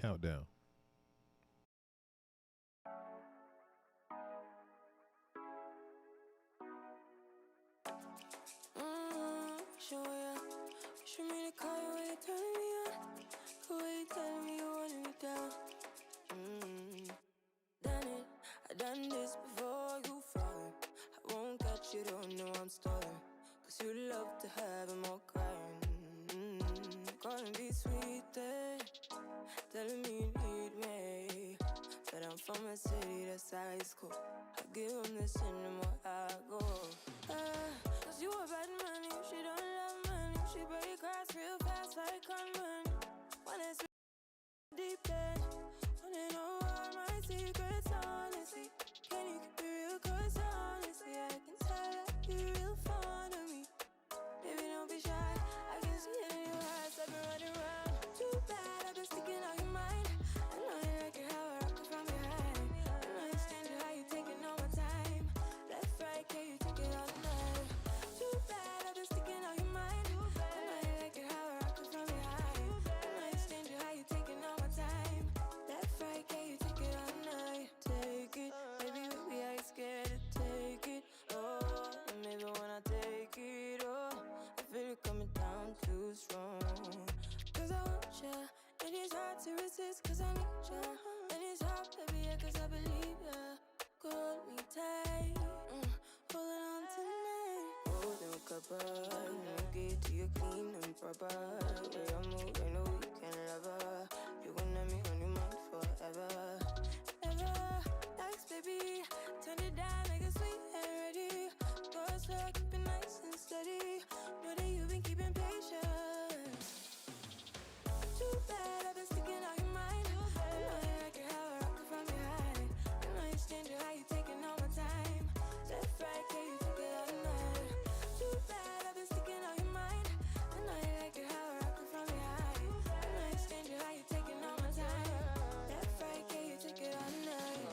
countdown. Done this before you fall. I won't catch you, don't know I'm stalling. Cause you love to have them all crying. Calling me sweet, telling me you need me. But I'm from a city that's high school. I give them this anymore, I go. Cause you a bad man, you she don't love money. She break grass real fast like conman. When it's deep end, wanna know all my secrets, honestly. Can you keep it real? Cause honestly, I can tell that you're real fond of me. Baby, don't be shy, I can see it in your eyes. I've been running around, too bad, I've been sticking out your mind. I know you like it how I rock it from behind. I know you stand you how you taking all my time. Left, right, can you take it all night? Too bad, I've been sticking out your mind. I know you like it how I rock it from behind. I know you stand you how you taking all my time. Left, right, can you take it all night? Take it, baby, with me, I ain't scared to take it. Oh, and maybe when I take it, oh, I feel it coming down too strong. Cause I want ya, and it's hard to resist. Cause I need ya, and it's hard, baby, yeah, cause I believe ya. Hold me tight, holding on tonight. Holding a couple, get to you clean and proper. Way I move, I know you can love her. You gonna have me on your mind forever. Ever, thanks, baby. Turn it down, make it sweet and ready. Go slow, keep it nice and steady. Know that you've been keeping patience. Too bad, I've been sticking out your mind. I know you like it how I rock it from behind. I know you stand you how you taking all my time. Left, right, can you take it all night? Too bad, I've been sticking out your mind. I know you like it how I rock it from behind. I know you stand you how you taking all my time. Left, right, can you take it all night?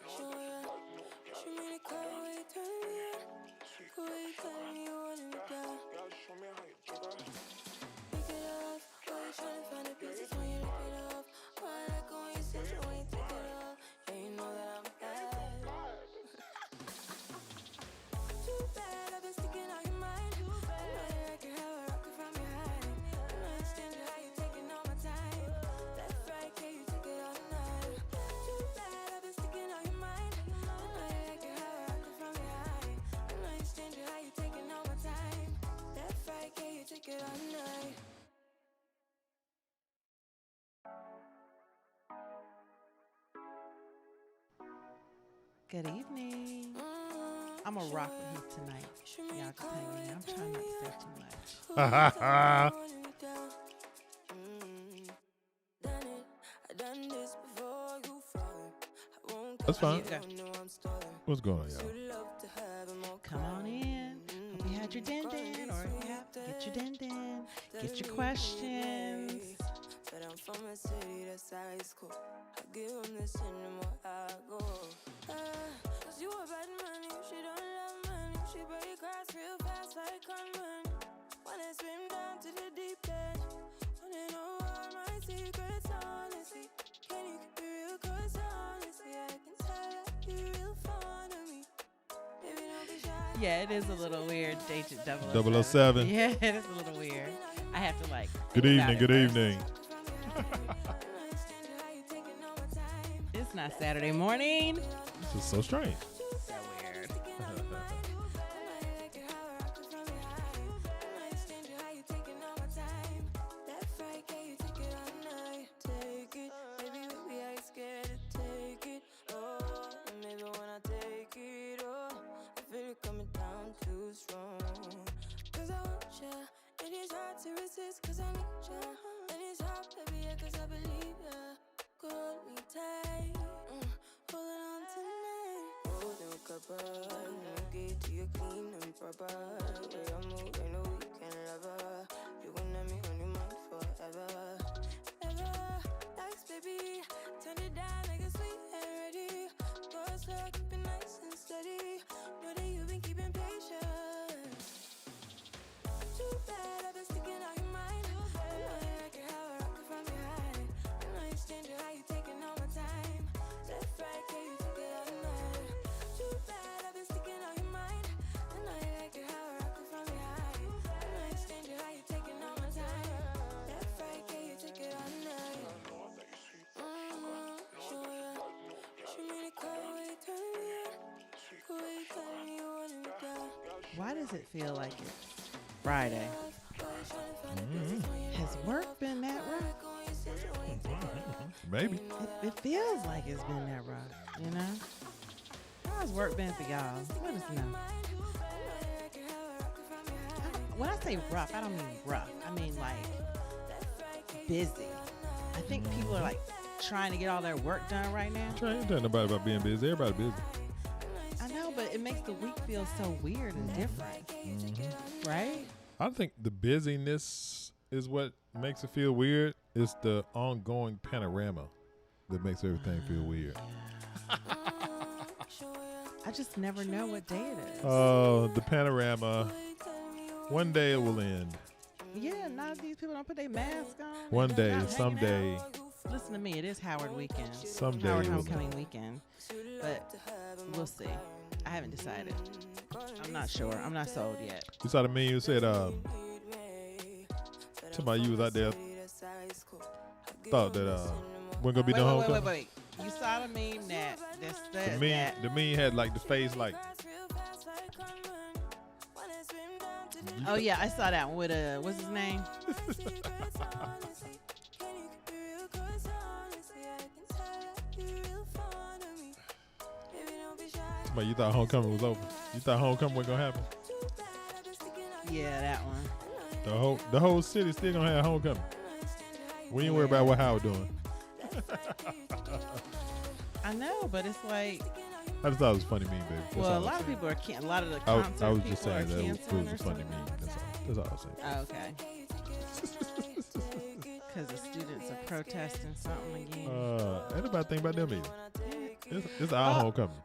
Show ya, show me the car where you turn me on. Where you telling me you want me down. Pick it up, why you tryna find the pieces when you rip it off? Why I like it when you sit you when you take it off? And you know that I'm bad. Too bad, I've been sticking out your mind. I know you like it how I rock it from behind. I know you stand you how you taking all my time. Left, right, can you take it all night? Too bad, I've been sticking out your mind. I know you like it how I rock it from behind. I know you stand you how you taking all my time. Left, right, can you take it all night? Good evening. I'm going to rock with him tonight. Y'all just hang in. I'm trying not to say too much. That's fine. Yeah. What's going on, y'all? Come on in. Hope you had your din-din, or if you have, get your din-din. Get your questions. But I'm from a city that's high school. I give them this anymore, I go. Cause you a bad man, you she don't love money. She break grass real fast like conman. Wanna swim down to the deep end. Wanna know all my secrets, honestly. Can you keep it real? Cause honestly, I can tell that you're real fond of me. Baby, don't be shy. Yeah, it is a little weird. Agent 007. 007. Yeah, it is a little weird. I have to like. Good think about evening, it good first. evening. It's not Saturday morning. This is so strange. So weird. Cause I need ya, and it's hard, baby, yeah, cause I believe ya. Hold me tight, holding on tonight. Holding a couple, get to you clean and proper. Way I move, I know you can love her. You gonna have me on your mind forever. Ever, thanks, baby. Turn it down, make it sweet and ready. Go slow, keep it nice and steady. Know that you've been keeping patience. Too bad, I've been sticking out your mind. I know you like it how I rock it from behind. Why does it feel like it's Friday? Has work been that rough? Maybe. It feels like it's been that rough, you know? How's work been for y'all? Let us know. When I say rough, I don't mean rough. I mean like busy. I think people are like trying to get all their work done right now. I ain't telling nobody about being busy. Everybody busy. I know, but it makes the week feel so weird and different. Right? I think the busyness is what makes it feel weird. It's the ongoing panorama that makes everything feel weird. I just never know what day it is. Oh, the panorama. One day it will end. Yeah, none of these people don't put their mask on. One They're day, not hanging someday. out. Listen to me, it is Howard weekend. Someday Howard it will homecoming end. weekend. But we'll see. I haven't decided. I'm not sure. I'm not sold yet. You saw the meme you said, somebody you was out there thought that wasn't gonna be no homecoming. Wait. You saw the meme that The meme had like the face like. Oh yeah, I saw that one with what's his name? Somebody, you thought homecoming was over. You thought homecoming wasn't gonna happen. Yeah, that one. The whole city still gonna have homecoming. We ain't worry about what Howard doing. I know, but it's like, I just thought it was a funny meme, baby. That's well, all a I'm lot of saying. people are a lot of the I concert was people just saying are that it canceling was or a funny something. meme. That's all I was saying. Oh, okay. Because the students are protesting something again. Ain't nobody think about them either. It's our homecoming.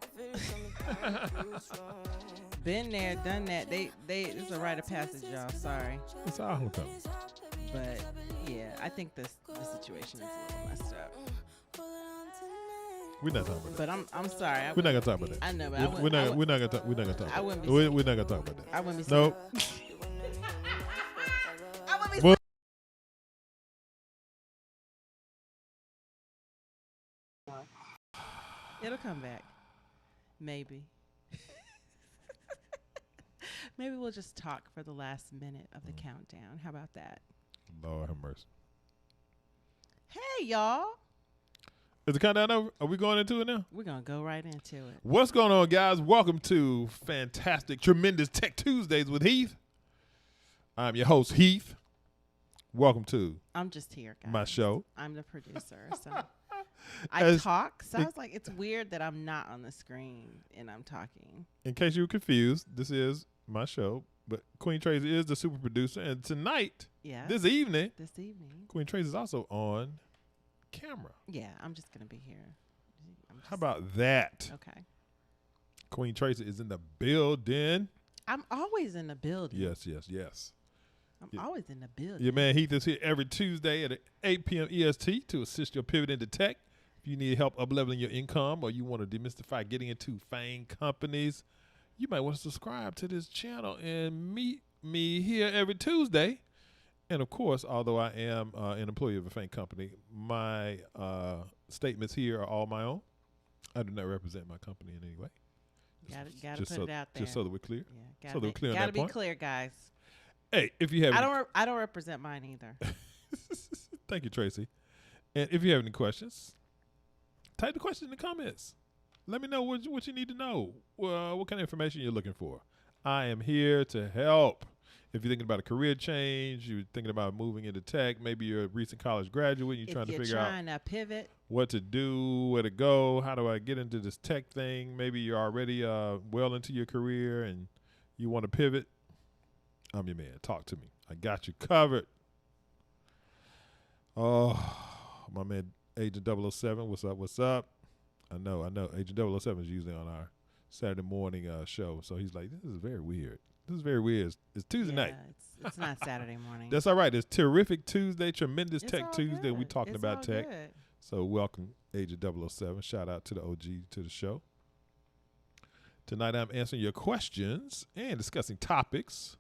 Been there, done that. It's a rite of passage, y'all. Sorry, It's our homecoming. but yeah, I think the situation is a little messed up. We're not talking about that. But I'm sorry. We're not gonna talk about that. I know, but We're not gonna talk. We're not gonna talk. I About wouldn't that. be We're not gonna talk about that. I wouldn't be. Nope. I wouldn't be. Well- It'll come back. Maybe. Maybe we'll just talk for the last minute of the countdown. How about that? Lord have mercy. Hey, y'all. Is the countdown over? Are we going into it now? We're going to go right into it. What's going on, guys? Welcome to fantastic, tremendous Tech Tuesdays with Heath. I'm your host, Heath. Welcome to I'm just here, guys. my show. I'm the producer. So I talk. Sounds like it's weird that I'm not on the screen and I'm talking. In case you were confused, this is my show, but Queen Tracy is the super producer. And tonight, Yeah. this evening, Queen Tracy is also on camera. Yeah, I'm just going to be here. How about that? Okay. Queen Tracy is in the building. I'm always in the building. Yes. I'm always in the building. Your man Heath is here every Tuesday at 8 p.m. EST to assist your pivot into tech. If you need help up-leveling your income or you want to demystify getting into FANG companies, you might want to subscribe to this channel and meet me here every Tuesday. And, of course, although I am an employee of a FANG company, my statements here are all my own. I do not represent my company in any way. Got to put it out there. Just so that we're clear. Yeah, so that we're clear on gotta that be point. clear, guys. Hey, if you have I don't represent mine either. Thank you, Tracy. And if you have any questions, type the question in the comments. Let me know what you need to know. What kind of information you're looking for. I am here to help. If you're thinking about a career change, you're thinking about moving into tech, maybe you're a recent college graduate, you're trying to figure out to pivot, what to do, where to go, how do I get into this tech thing. Maybe you're already well into your career and you want to pivot. I'm your man. Talk to me. I got you covered. Oh, my man, Agent 007. What's up? I know. Agent 007 is usually on our Saturday morning show. So he's like, this is very weird. It's Tuesday night. It's not Saturday morning. That's all right. It's terrific Tuesday, tremendous It's Tech all Tuesday. good. We talking It's about all tech. good. So welcome, Agent 007. Shout out to the OG to the show. Tonight I'm answering your questions and discussing topics.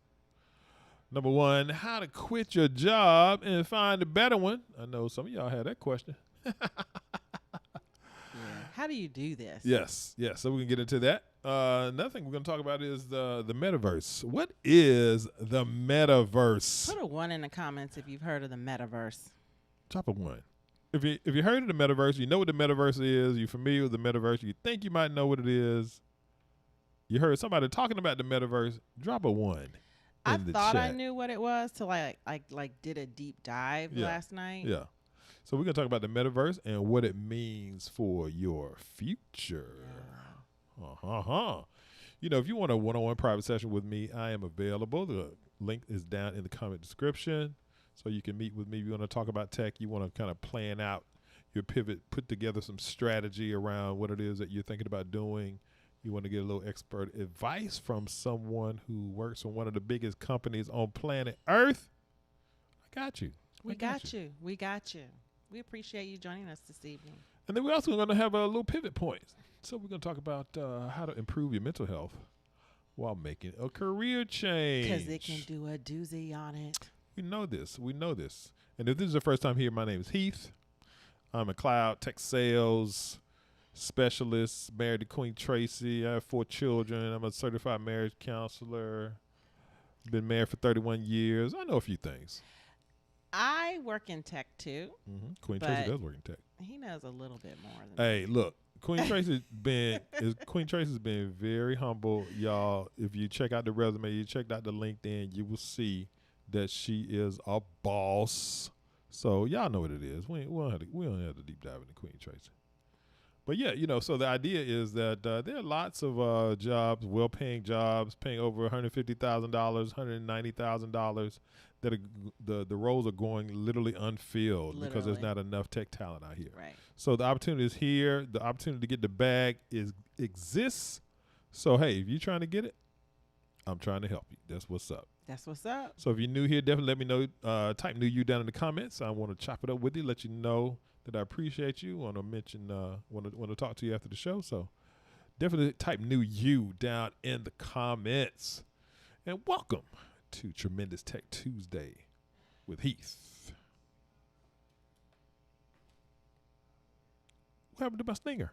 Number one, how to quit your job and find a better one. I know some of y'all had that question. Yeah. How do you do this? Yes. So we can get into that. Another thing we're going to talk about is the Metaverse. What is the Metaverse? Put a 1 in the comments if you've heard of the Metaverse. Drop a 1. If you heard of the Metaverse, you know what the Metaverse is, you're familiar with the Metaverse, you think you might know what it is, you heard somebody talking about the Metaverse, drop a 1 I in the thought chat. I knew what it was till I did a deep dive last night. Yeah. So we're going to talk about the Metaverse and what it means for your future. You know, if you want a one-on-one private session with me, I am available. The link is down in the comment description. So you can meet with me. If you want to talk about tech, you want to kind of plan out your pivot, put together some strategy around what it is that you're thinking about doing. You want to get a little expert advice from someone who works on one of the biggest companies on planet Earth. I got you. We got you. We got you. We appreciate you joining us this evening. And then we're also going to have a little pivot point. So we're going to talk about how to improve your mental health while making a career change. Because it can do a doozy on it. We know this. And if this is the first time here, my name is Heath. I'm a cloud tech sales specialist, married to Queen Tracy. I have 4 children. I'm a certified marriage counselor. Been married for 31 years. I know a few things. I work in tech too. Mm-hmm. Queen Tracy does work in tech. He knows a little bit more than Hey, look. Queen Tracy's been very humble, y'all. If you check out the resume, you checked out the LinkedIn, you will see that she is a boss. So y'all know what it is. We don't have to deep dive into Queen Tracy. But yeah, you know, so the idea is that there are lots of jobs, well-paying jobs, paying over $150,000, $190,000 that the roles are going literally unfilled because there's not enough tech talent out here. Right. So the opportunity is here. The opportunity to get the bag exists. So hey, if you're trying to get it, I'm trying to help you. That's what's up. That's what's up. So if you're new here, definitely let me know. Type new you down in the comments. I want to chop it up with you, let you know that I appreciate you. Want to mention, want to talk to you after the show. So definitely type new you down in the comments. And welcome to Tremendous Tech Tuesday with Heath. What happened to my stinger?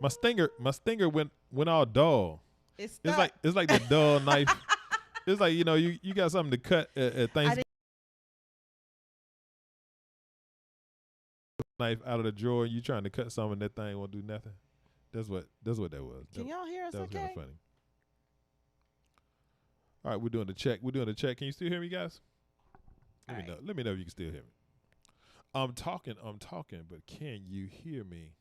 My stinger went all dull. It's like the dull knife. It's like, you know, you got something to cut at Thanksgiving. Knife out of the drawer, you trying to cut something, that thing won't do nothing. That's what that was. Can y'all hear us that was okay? kind of funny. All right, we're doing the check. Can you still hear me, guys? Let me know if you can still hear me. I'm talking, but can you hear me?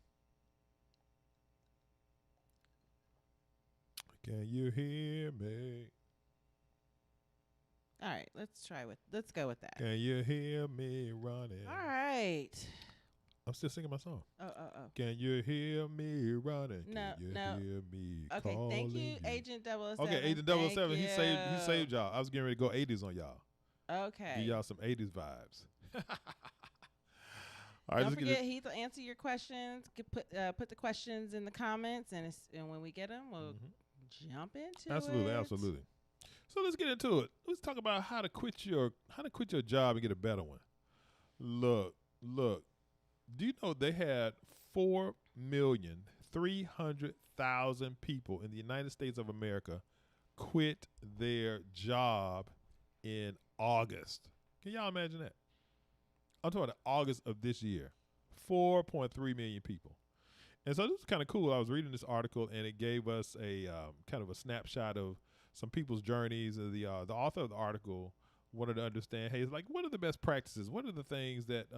Can you hear me? All right, let's go with that. Can you hear me running? All right. I'm still singing my song. Oh. Can you hear me running? No. Can you hear me Okay, calling thank you, Agent 007. Okay, Agent 007, he saved y'all. I was getting ready to go 80s on y'all. Okay. Give y'all some 80s vibes. All right, Don't forget, Heath will answer your questions. Put the questions in the comments, and when we get them, we'll jump into it. Absolutely. So let's get into it. Let's talk about how to quit your job and get a better one. Look. Do you know they had 4,300,000 people in the United States of America quit their job in August? Can y'all imagine that? I'm talking about August of this year. 4.3 million people. And so this is kind of cool. I was reading this article, and it gave us a kind of a snapshot of some people's journeys. The author of the article wanted to understand, hey, it's like, what are the best practices? What are the things that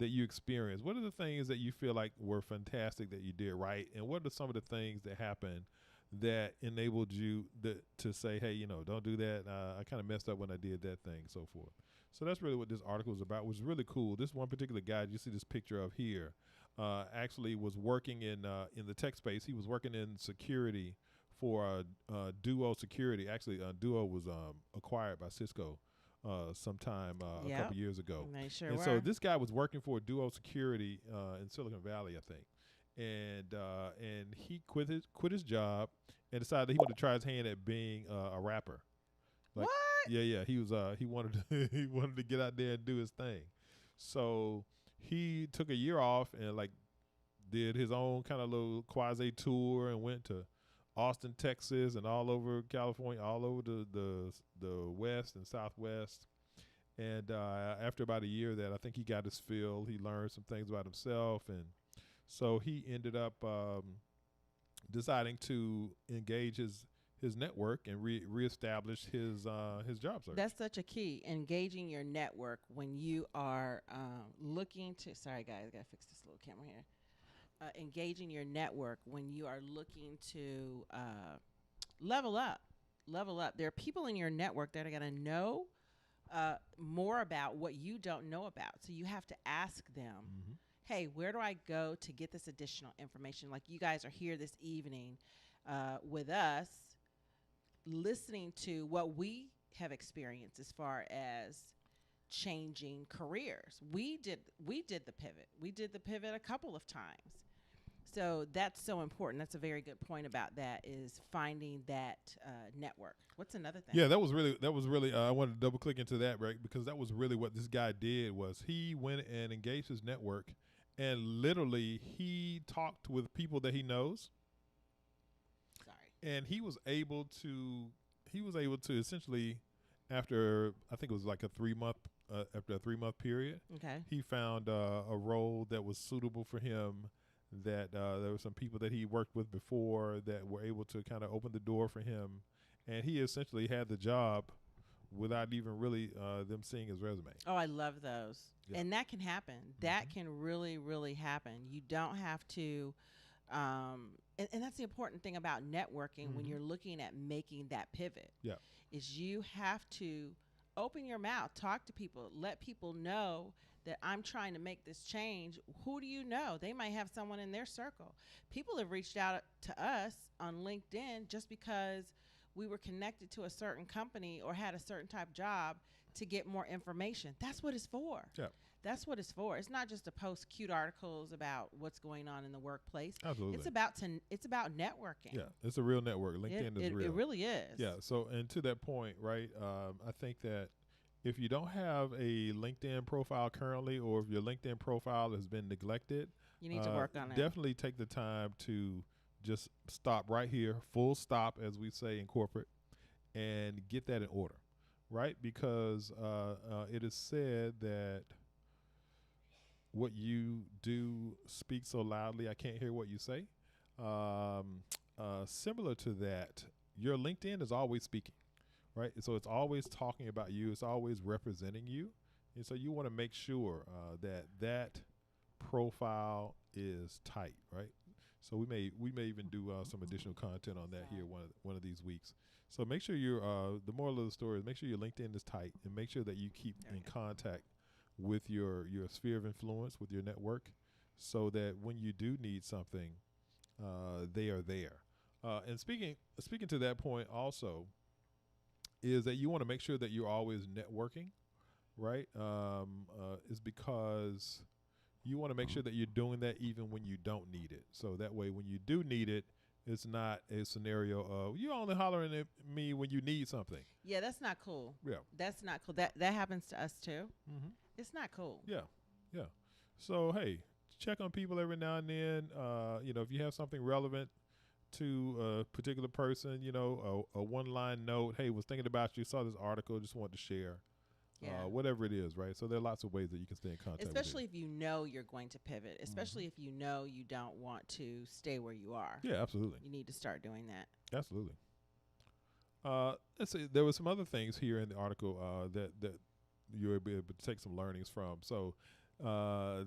you experienced? What are the things that you feel like were fantastic that you did right? And what are some of the things that happened that enabled you to say, hey, you know, don't do that. I kind of messed up when I did that thing, so forth. So that's really what this article is about, which is really cool. This one particular guy you see this picture of here actually was working in the tech space. He was working in security for Duo Security. Actually, Duo was acquired by Cisco sometime a couple years ago. They sure and were. so this guy was working for Duo Security in Silicon Valley, I think. And he quit his job and decided he wanted to try his hand at being a rapper. Like, what? Yeah. He was he wanted to get out there and do his thing. So he took a year off and did his own kind of little quasi tour and went to Austin, Texas, and all over California, all over the West and Southwest. And after about a year of that, I think he got his fill. He learned some things about himself, and so he ended up deciding to engage his network and reestablish his job search. That's such a key, engaging your network when you are looking to. Sorry, guys, I gotta fix this little camera here. Engaging your network when you are looking to level up. There are people in your network that are gonna know more about what you don't know about. So you have to ask them, hey, where do I go to get this additional information? Like you guys are here this evening with us, listening to what we have experienced as far as changing careers. We did the pivot. We did the pivot a couple of times. So that's so important. That's a very good point about that, is finding that network. What's another thing? Yeah, that was really I wanted to double click into that, right? Because that was really what this guy did. Was he went and engaged his network, and literally he talked with people that he knows. And he was able to essentially, after I think it was like a 3 month period, he found a role that was suitable for him. That there were some people that he worked with before that were able to kind of open the door for him, and he essentially had the job without even really them seeing his resume. Oh, I love those. Yeah. And that can happen. That can really, really happen. You don't have to, and that's the important thing about networking when you're looking at making that pivot. Yeah, is you have to open your mouth, talk to people, let people know that I'm trying to make this change. Who do you know? They might have someone in their circle. People have reached out to us on LinkedIn just because we were connected to a certain company or had a certain type of job to get more information. That's what it's for. Yeah. That's what it's for. It's not just to post cute articles about what's going on in the workplace. Absolutely. It's about networking. Yeah, it's a real network. LinkedIn is real. It really is. Yeah. So, and to that point, right? I think that if you don't have a LinkedIn profile currently, or if your LinkedIn profile has been neglected, you need to work on it. Definitely take the time to just stop right here, full stop, as we say in corporate, and get that in order, right? Because it is said that what you do speaks so loudly, I can't hear what you say. Similar to that, your LinkedIn is always speaking. Right, so it's always talking about you. It's always representing you, and so you want to make sure that profile is tight, right? So we may even do some additional content on that here one of these weeks. So make sure you're the moral of the story is make sure your LinkedIn is tight, and make sure that you keep in contact with your sphere of influence, with your network, so that when you do need something, they are there. And speaking to that point also, is that you want to make sure that you're always networking, right? Is because you want to make sure that you're doing that even when you don't need it. So that way, when you do need it, it's not a scenario of you only hollering at me when you need something. Yeah, that's not cool. Yeah, that's not cool. That happens to us too. It's not cool. Yeah. So hey, check on people every now and then. If you have something relevant to a particular person, a one-line note, hey, was thinking about you, saw this article, just wanted to share, whatever it is, right? So there are lots of ways that you can stay in contact especially if you know you're going to pivot, especially if you know you don't want to stay where you are. Yeah, absolutely. You need to start doing that. Absolutely. Let's see, there were some other things here in the article that you were able to take some learnings from. So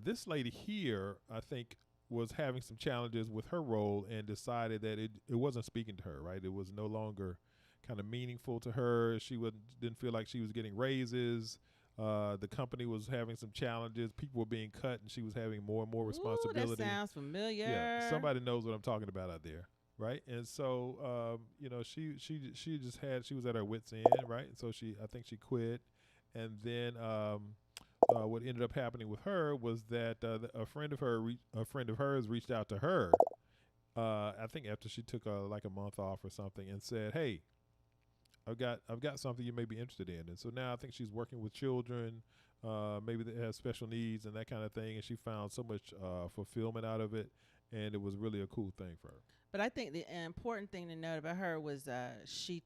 this lady here, I think, was having some challenges with her role and decided that it wasn't speaking to her, right? It was no longer kind of meaningful to her. She didn't feel like she was getting raises. The company was having some challenges. People were being cut, and she was having more and more responsibility. Ooh, that sounds familiar. Yeah, somebody knows what I'm talking about out there, right? And so, she was at her wit's end, right? And so I think she quit, and then what ended up happening with her was that a friend of hers reached out to her. I think after she took like a month off or something, and said, "Hey, I've got something you may be interested in." And so now I think she's working with children, maybe that have special needs and that kind of thing. And she found so much fulfillment out of it. and it was really a cool thing for her. But I think the important thing to note about her was she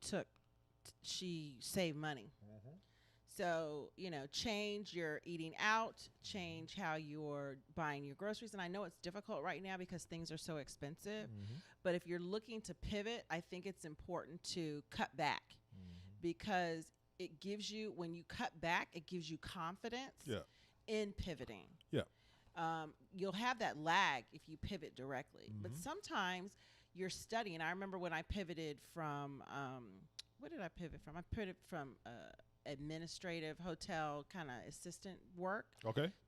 saved money. So, change your eating out, change how you're buying your groceries. And I know it's difficult right now because things are so expensive. But if you're looking to pivot, I think it's important to cut back because it gives you, when you cut back, it gives you confidence in pivoting. You'll have that lag if you pivot directly. But sometimes you're studying. I remember when I pivoted from, what did I pivot from? I pivoted from administrative hotel kind of assistant work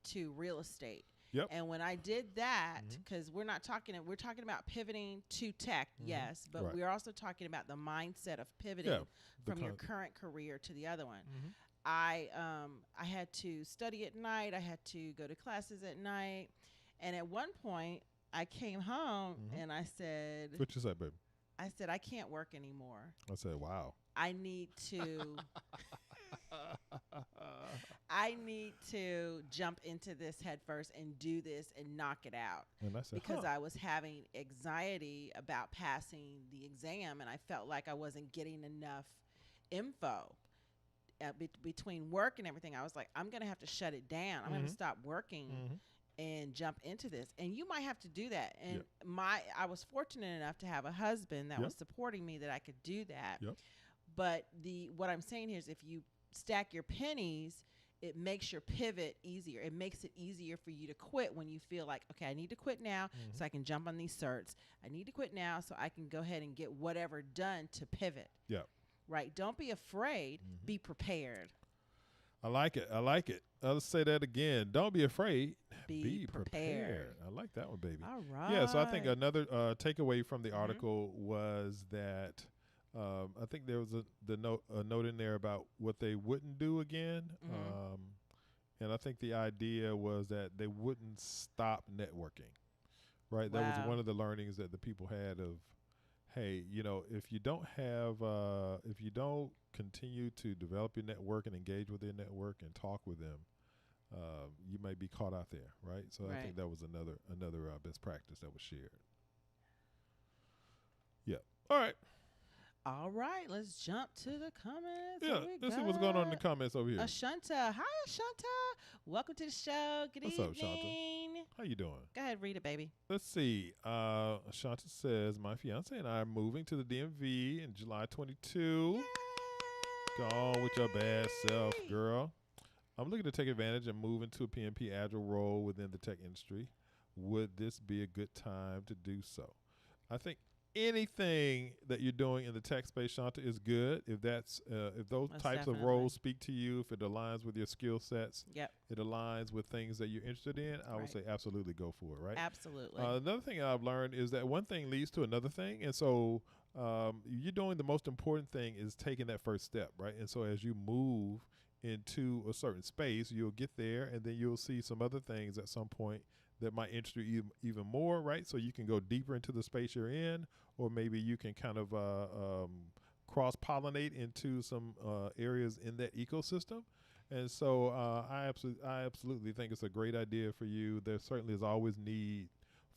to real estate. And when I did that, because we're talking about pivoting to tech, yes, but we're also talking about the mindset of pivoting from your current career to the other one. I had to study at night. I had to go to classes at night. And at one point, I came home and I said, "What you say, baby?" I said, "I can't work anymore." I said, "Wow." I need to jump into this head first and do this and knock it out. And I said, because I was having anxiety about passing the exam, and I felt like I wasn't getting enough info between work and everything. I was like, I'm going to have to shut it down. I'm going to stop working and jump into this. And you might have to do that. And I was fortunate enough to have a husband that was supporting me that I could do that. But what I'm saying here is if you stack your pennies, it makes your pivot easier. It makes it easier for you to quit when you feel like, okay, I need to quit now so I can jump on these certs. I need to quit now so I can go ahead and get whatever done to pivot. Right? Don't be afraid. Be prepared. I like it. I'll say that again. Don't be afraid. Be prepared. I like that one, baby. All right. Yeah, so I think another takeaway from the article was that I think there was a note in there about what they wouldn't do again. And I think the idea was that they wouldn't stop networking, right? That was one of the learnings that the people had of, hey, if you don't continue to develop your network and engage with your network and talk with them, you may be caught out there, right? So I think that was another best practice that was shared. Yeah. All right, let's jump to the comments. Yeah, let's see what's going on in the comments over here. Ashanta. Hi, Ashanta. Welcome to the show. Good evening. What's up, Ashanta? How you doing? Go ahead, read it, baby. Let's see. Ashanta says, my fiance and I are moving to the DMV in July 22. Yay! Go on with your bad self, girl. I'm looking to take advantage and move into a PMP Agile role within the tech industry. Would this be a good time to do so? I think anything that you're doing in the tech space, Shanta, is good. If those Most types definitely. of roles speak to you, if it aligns with your skill sets, Yep. it aligns with things that you're interested in, I would say absolutely go for it, right? Absolutely. Another thing I've learned is that one thing leads to another thing. And so you're doing the most important thing is taking that first step, right? And so as you move into a certain space, you'll get there and then you'll see some other things at some point that might interest you even more, right? So you can go deeper into the space you're in, or maybe you can kind of cross-pollinate into some areas in that ecosystem. And so I absolutely think it's a great idea for you. There certainly is always need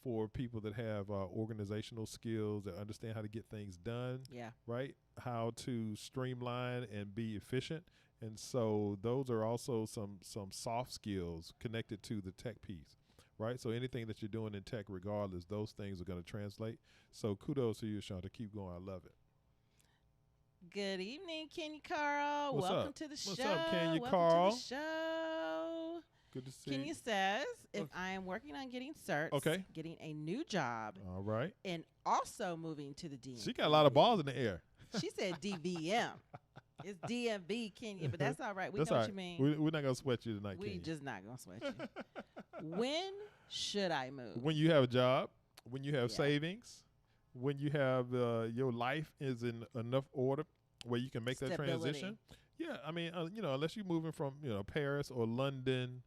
for people that have organizational skills, that understand how to get things done, right? How to streamline and be efficient. And so those are also some soft skills connected to the tech piece. Right, so anything that you're doing in tech, regardless, those things are going to translate. So kudos to you, Shanta. Keep going. I love it. Good evening, Kenya Carl. What's Welcome up? to the show. What's up, Kenya Welcome Carl? to the show. Good to see Kenya you. says, if I am working on getting certs, getting a new job, All right. and also moving to the DMV. She got a lot of balls in the air. She said DVM. It's DMV, Kenya, but that's all right. We That's know all what right. you mean. We're not going to sweat you tonight, We Kenya. just not going to sweat you. When should I move? When you have a job, when you have savings, when you have your life is in enough order where you can make that transition. Yeah, I mean, unless you're moving from, Paris or London,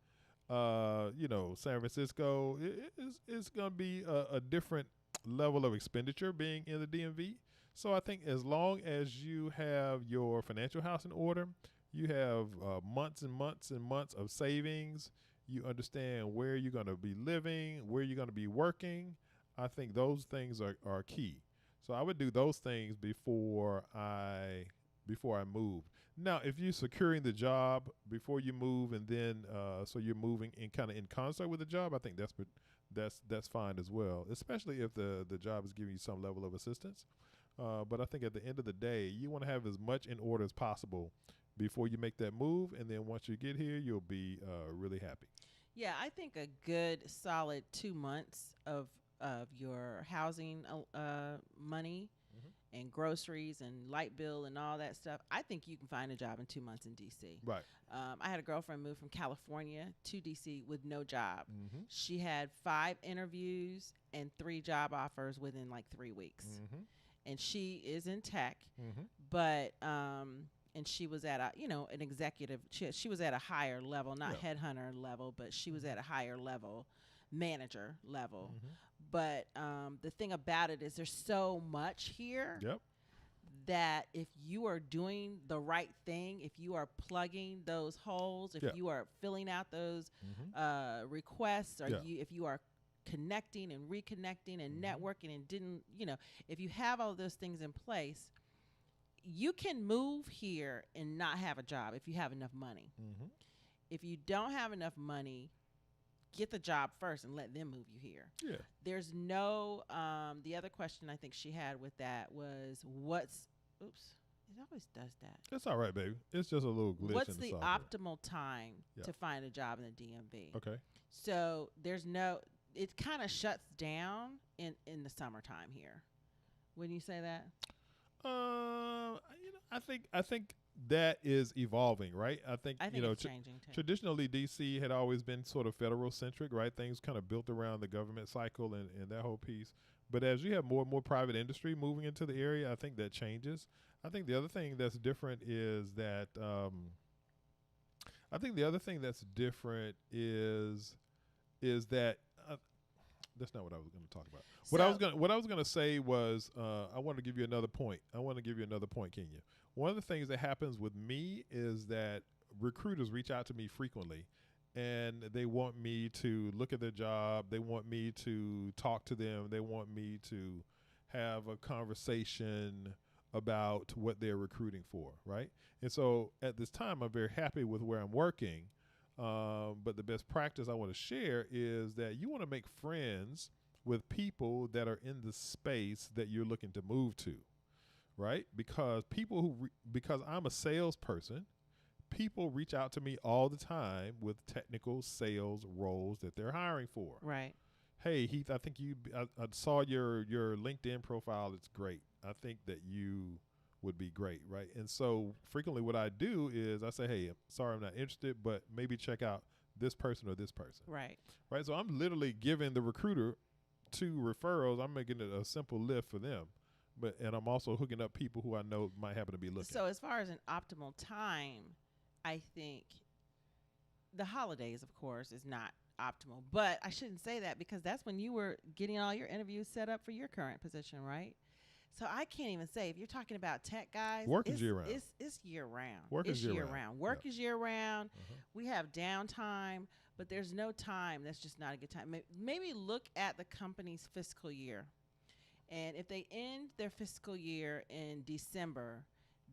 San Francisco, it's going to be a different level of expenditure being in the DMV. So I think as long as you have your financial house in order, you have months and months and months of savings, you understand where you're going to be living, where you're going to be working, I think those things are key. So I would do those things before I move. Now, if you're securing the job before you move, and then so you're moving in kind of in concert with the job, I think that's fine as well. Especially if the job is giving you some level of assistance. But I think at the end of the day, you want to have as much in order as possible before you make that move, and then once you get here, you'll be really happy. Yeah, I think a good solid 2 months of your housing money and groceries and light bill and all that stuff. I think you can find a job in 2 months in DC. Right. I had a girlfriend move from California to DC with no job. Mm-hmm. She had 5 interviews and 3 job offers within like 3 weeks. Mm-hmm. And she is in tech, Mm-hmm. but and she was at a an executive. She was at a higher level, not headhunter level, but she was at a higher level, manager level. Mm-hmm. But the thing about it is, there's so much here Yep. that if you are doing the right thing, if you are plugging those holes, if you are filling out those requests, or if you are connecting and reconnecting and networking and if you have all those things in place, you can move here and not have a job if you have enough money. Mm-hmm. If you don't have enough money, get the job first and let them move you here. Yeah. There's no the other question I think she had with that was it always does that. It's all right, baby. It's just a little glitch. What's in the the software. optimal time to find a job in the DMV? Okay. So it kind of shuts down in the summertime here. Wouldn't you say that? I think that is evolving, right? I think it's changing too. Traditionally, DC had always been sort of federal centric, right? Things kind of built around the government cycle and that whole piece. But as you have more and more private industry moving into the area, I think that changes. I think the other thing that's different is that that's not what I was going to talk about. What I was going to say was I want to give you another point. Kenya. One of the things that happens with me is that recruiters reach out to me frequently, and they want me to look at their job. They want me to talk to them. They want me to have a conversation about what they're recruiting for, right? And so at this time, I'm very happy with where I'm working. But the best practice I want to share is that you want to make friends with people that are in the space that you're looking to move to, right? Because because I'm a salesperson, people reach out to me all the time with technical sales roles that they're hiring for. Right. Hey, Heath, I think I saw your LinkedIn profile. It's great. I think that you would be great, right? And so frequently what I do is I say, hey, I'm sorry I'm not interested, but maybe check out this person or this person. Right. Right. So I'm literally giving the recruiter 2 referrals. I'm making it a simple lift for them. And I'm also hooking up people who I know might happen to be looking. So as far as an optimal time, I think the holidays, of course, is not optimal. But I shouldn't say that because that's when you were getting all your interviews set up for your current position, right? So I can't even say, if you're talking about tech guys, work is year round. It's year round. Work is year round. Work is year round. We have downtime, but there's no time that's just not a good time. Maybe look at the company's fiscal year. And if they end their fiscal year in December,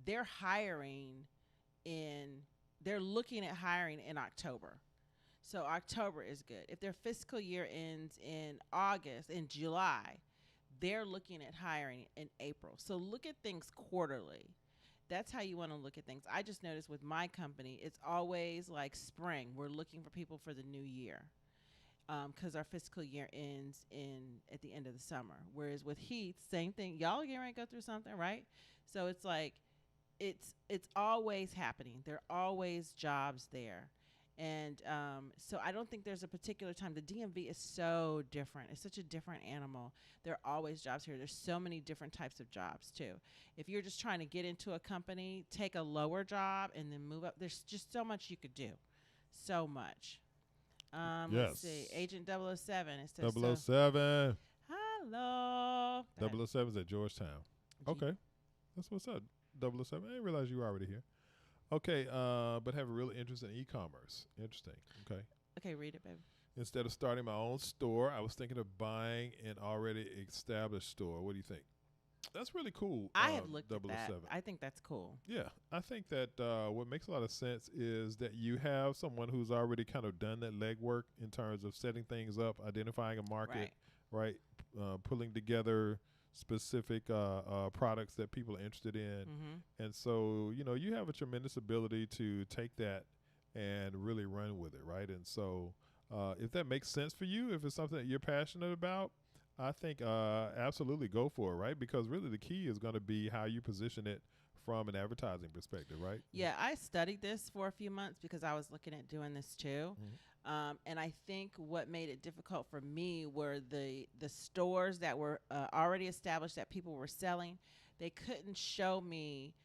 they're looking at hiring in October. So October is good. If their fiscal year ends in July, they're looking at hiring in April. So look at things quarterly. That's how you want to look at things. I just noticed with my company, it's always like spring. We're looking for people for the new year because our fiscal year ends at the end of the summer. Whereas with Heath, same thing. Y'all getting ready to go through something, right? So it's like it's always happening. There are always jobs there. And so I don't think there's a particular time. The DMV is so different. It's such a different animal. There are always jobs here. There's so many different types of jobs, too. If you're just trying to get into a company, take a lower job and then move up. There's just so much you could do. So much. Yes. Let's see. Agent 007. It says 007. Hello. 007 is at Georgetown. Okay. That's what's up. 007. I didn't realize you were already here. Okay, but have a real interest in e-commerce. Interesting. Okay. Okay, read it, baby. instead of starting my own store, I was thinking of buying an already established store. What do you think? That's really cool. I have looked at that. 007. I think that's cool. Yeah, I think that what makes a lot of sense is that you have someone who's already kind of done that legwork in terms of setting things up, identifying a market, right? Pulling together specific products that people are interested in. And so, you have a tremendous ability to take that and really run with it, right? And so if that makes sense for you, if it's something that you're passionate about, I think absolutely go for it, right? Because really the key is going to be how you position it from an advertising perspective, right? Yeah, I studied this for a few months because I was looking at doing this too. And I think what made it difficult for me were the stores that were already established that people were selling. They couldn't show me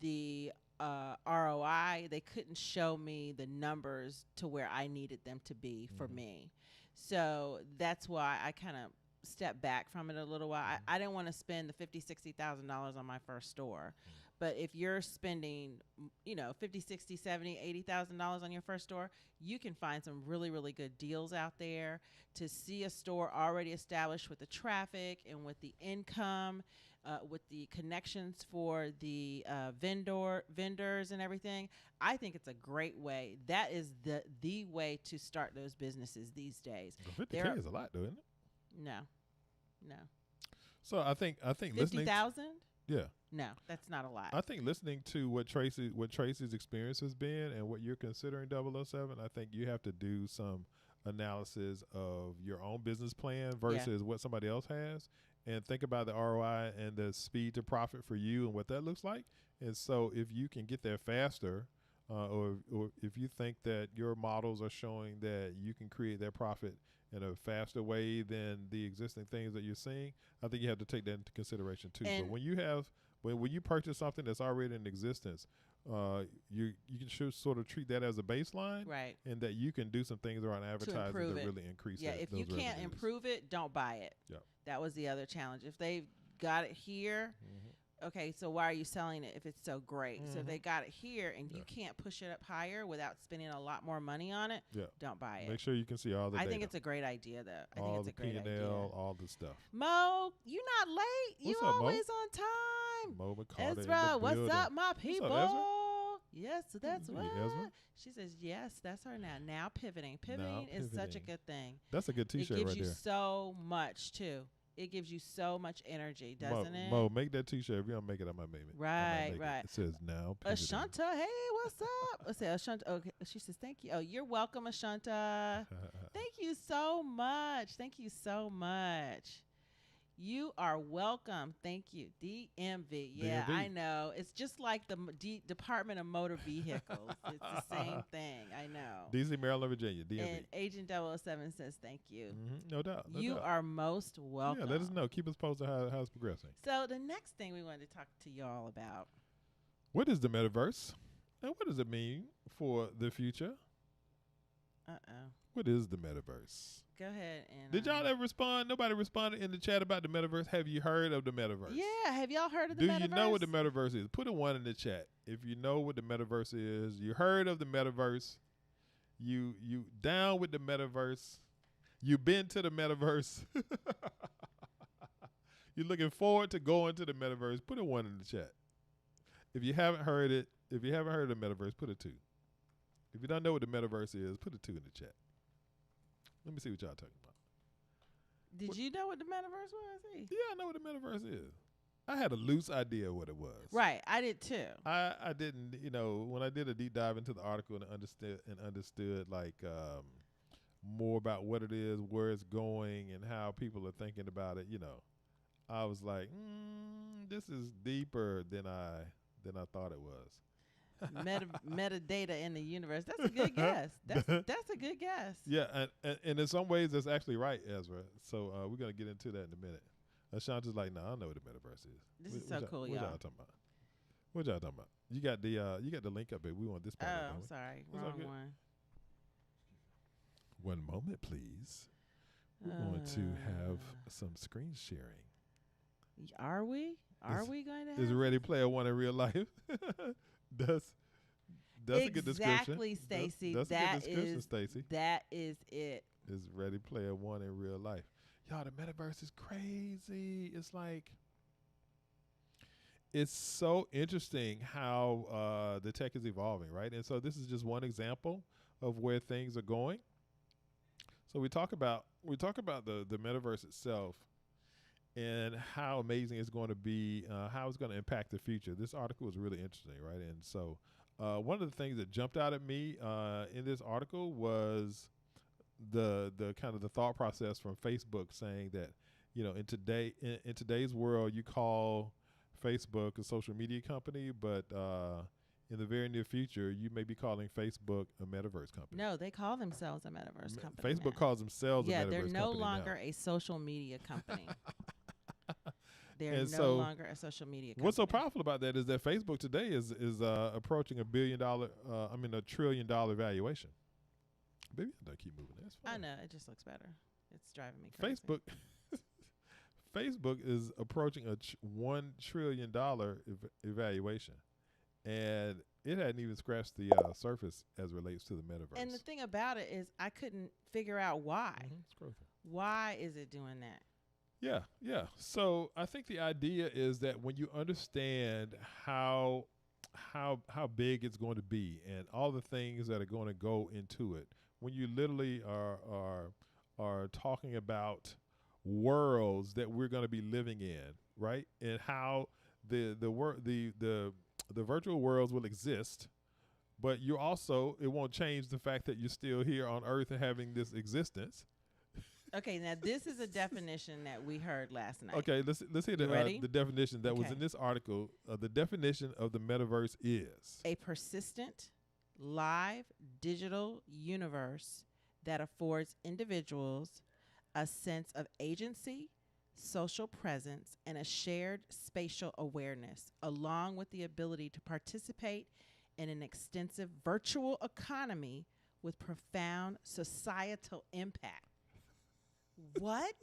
the ROI. They couldn't show me the numbers to where I needed them to be for me. So that's why I kind of stepped back from it a little while. I didn't want to spend the $50,000-$60,000 on my first store. But if you're spending, $50, $60, $70, $80,000 on your first store, you can find some really, really good deals out there. To see a store already established with the traffic and with the income, with the connections for the vendors and everything, I think it's a great way. That is the way to start those businesses these days. $50K is a lot, though, isn't it? No. So I think listening. 50,000? Yeah. No, that's not a lot. I think listening to what Tracy's experience has been and what you're considering 007, I think you have to do some analysis of your own business plan versus what somebody else has, and think about the ROI and the speed to profit for you and what that looks like. And so if you can get there faster, or if you think that your models are showing that you can create that profit in a faster way than the existing things that you're seeing, I think you have to take that into consideration too. And but when you purchase something that's already in existence, you should sort of treat that as a baseline, right? And that you can do some things around advertising to really increase. Yeah, if you can't improve it, don't buy it. Yeah, that was the other challenge. If they've got it here, okay, so why are you selling it if it's so great? So if they got it here and you can't push it up higher without spending a lot more money on it, don't buy it. Make sure you can see all the data. I think it's a great idea, though. I think it's a great P&L, idea. all the stuff. Mo, you not late. What's you up, always Mo? on time. Mo McCarter Ezra, what's up, my people? What's up, Ezra? Yes, that's what. Ezra? She says, yes, that's her now. Now pivoting. Pivoting is such a good thing. That's a good T-shirt right there. It gives you so much, too. It gives you so much energy, doesn't it? Mo, make that T-shirt. If you don't make it, I might make it. Right. It says now. Ashanta, hey, what's up? Let's say Ashanta. Okay, she says thank you. Oh, you're welcome, Ashanta. Thank you so much. Thank you so much. You are welcome. Thank you. DMV. Yeah, DMV. I know. It's just like the Department of Motor Vehicles. It's the same thing. I know. DC, Maryland, Virginia. DMV. And Agent 007 says thank you. No doubt. You are most welcome. Yeah, let us know. Keep us posted how it's progressing. So the next thing we wanted to talk to y'all about. What is the metaverse? And what does it mean for the future? What is the metaverse? Go ahead. And did y'all ever respond? Nobody responded in the chat about the metaverse. Have you heard of the metaverse? Yeah. Have y'all heard of the metaverse? Do you know what the metaverse is? Put a 1 in the chat if you know what the metaverse is. You heard of the metaverse. You down with the metaverse. You been to the metaverse. You're looking forward to going to the metaverse. Put a 1 in the chat. If you haven't heard it, if you haven't heard of the metaverse, put a 2. If you don't know what the metaverse is, put a 2 in the chat. Let me see what y'all talking about. Did you know what the metaverse was? Yeah, I know what the metaverse is. I had a loose idea of what it was. Right, I did too. I didn't, when I did a deep dive into the article and understood like more about what it is, where it's going, and how people are thinking about it, I was like, this is deeper than I thought it was. Metadata in the universe. That's a good guess. That's a good guess. Yeah, and in some ways that's actually right, Ezra. So we're gonna get into that in a minute. Ashanta's like, I know what the metaverse is. This is so cool, what y'all talking about? What y'all talking about? You got the link up here. We want this part. Oh, I'm sorry, wrong one. One moment, please. We're going to have some screen sharing. Are we? Are we going to have? Is Ready Player One in real life? That's a good description. Exactly, Stacy. That's a good description, Stacy. That is it. It's Ready Player One in real life. Y'all, the metaverse is crazy. It's like, it's so interesting how the tech is evolving, right? And so this is just one example of where things are going. So we talk about the metaverse itself and how amazing it's going to be, how it's going to impact the future. This article is really interesting, right? And so one of the things that jumped out at me in this article was the kind of the thought process from Facebook saying that, you know, in today's world, you call Facebook a social media company, but in the very near future, you may be calling Facebook a metaverse company. No, they call themselves a metaverse company. Facebook calls themselves a metaverse company. Yeah, they're no now. longer a social media company. They're And no so longer a social media company. What's so powerful about that is that Facebook today is approaching $1 trillion valuation. Baby, I don't keep moving. That's fine. I know, it just looks better. It's driving me crazy. Facebook is approaching a $1 trillion evaluation, and it hadn't even scratched the surface as it relates to the metaverse. And the thing about it is, I couldn't figure out why. Why is it doing that? Yeah. So I think the idea is that when you understand how big it's going to be and all the things that are going to go into it, when you literally are talking about worlds that we're going to be living in, right? And how the virtual worlds will exist, but you also, it won't change the fact that you're still here on Earth and having this existence. Okay, now this is a definition that we heard last night. Okay, let's hear the definition that was in this article. The definition of the metaverse is a persistent, live, digital universe that affords individuals a sense of agency, social presence, and a shared spatial awareness, along with the ability to participate in an extensive virtual economy with profound societal impact. What?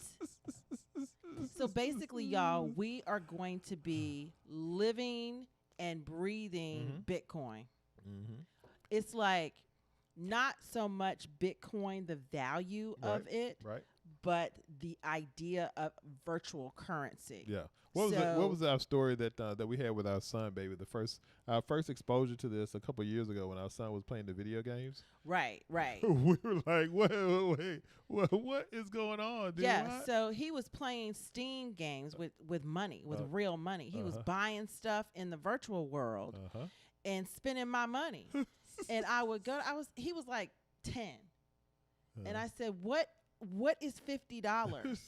So basically, y'all, we are going to be living and breathing Bitcoin. It's like not so much Bitcoin, the value of it, but the idea of virtual currency. Yeah. What was our story that we had with our son, baby? Our first exposure to this a couple of years ago when our son was playing the video games. Right. We were like, wait, what is going on, dude? Yeah, what? so he was playing Steam games with money, with real money. He was buying stuff in the virtual world and spending my money. And he was like 10. And I said, what is $50?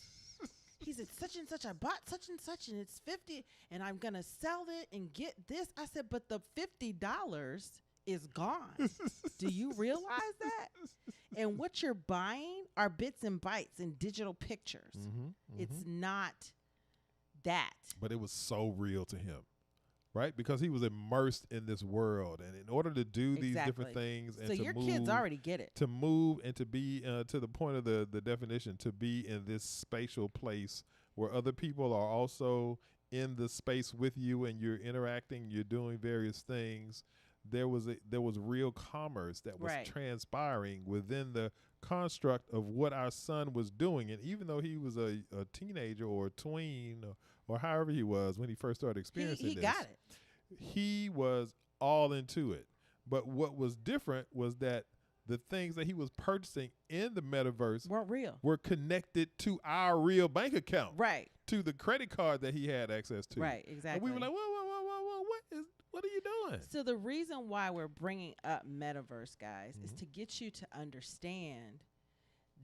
He said, such and such, I bought such and such, and it's 50, and I'm going to sell it and get this. I said, but the $50 is gone. Do you realize that? And what you're buying are bits and bytes and digital pictures. It's not that. But it was so real to him, right? Because he was immersed in this world. And in order to do these different things and so to your move, kids already get it. To move and to be, to the point of the definition, to be in this spatial place where other people are also in the space with you and you're interacting, you're doing various things. There was real commerce that was transpiring within the construct of what our son was doing. And even though he was a teenager or a tween or however he was when he first started experiencing this, he got it. He was all into it. But what was different was that the things that he was purchasing in the metaverse weren't real. Were connected to our real bank account. Right. To the credit card that he had access to. Right, exactly. And we were like, whoa, what are you doing? So the reason why we're bringing up Metaverse, guys, is to get you to understand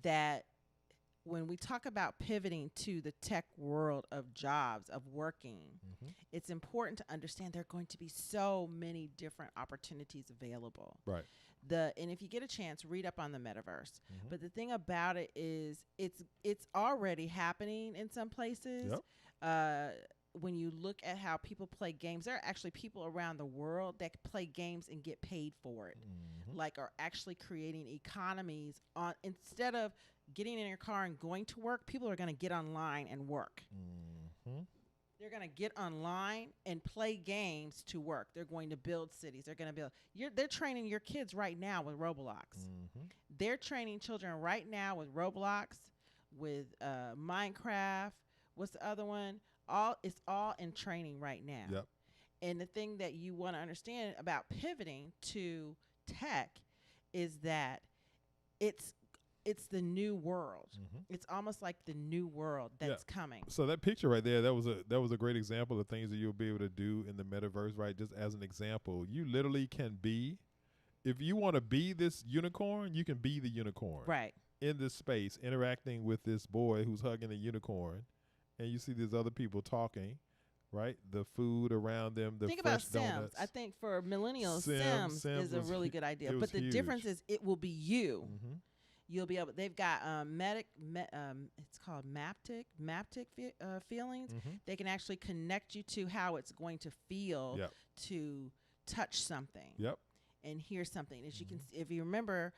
that when we talk about pivoting to the tech world of jobs, of working, it's important to understand there are going to be so many different opportunities available. Right. And if you get a chance, read up on the Metaverse. But the thing about it is it's already happening in some places. When you look at how people play games, there are actually people around the world that play games and get paid for it. Like are actually creating economies on, instead of getting in your car and going to work, people are going to get online and work. They're going to get online and play games to work. They're going to build cities. They're going to build. They're training your kids right now with Roblox. They're training children right now with Roblox, with Minecraft. What's the other one? It's all in training right now. Yep. And the thing that you want to understand about pivoting to tech is that it's the new world. It's almost like the new world that's coming. So that picture right there, that was a great example of things that you'll be able to do in the metaverse, right? Just as an example, you literally can be, if you want to be this unicorn, you can be the unicorn. Right. In this space, interacting with this boy who's hugging a unicorn, and you see these other people talking, right? The food around them, the Think fresh about Sims. donuts. I think for millennials, Sims is a was really good idea. it But was the huge. difference is it will be you. You'll be able. They've got it's called maptic feelings. They can actually connect you to how it's going to feel to touch something. And hear something. As you can, if you remember,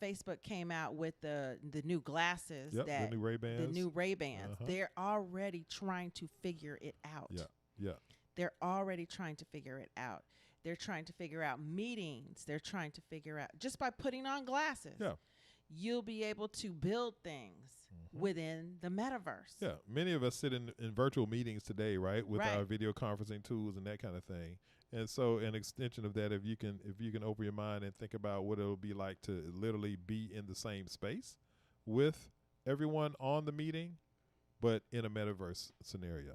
Facebook came out with the new glasses, the new Ray-Bans. The new Ray-Bans. They're already trying to figure it out. They're already trying to figure it out. They're trying to figure out meetings. They're trying to figure out just by putting on glasses. You'll be able to build things within the metaverse. Many of us sit in virtual meetings today, right, with our video conferencing tools and that kind of thing. And so an extension of that, if you can open your mind and think about what it'll be like to literally be in the same space with everyone on the meeting, but in a metaverse scenario.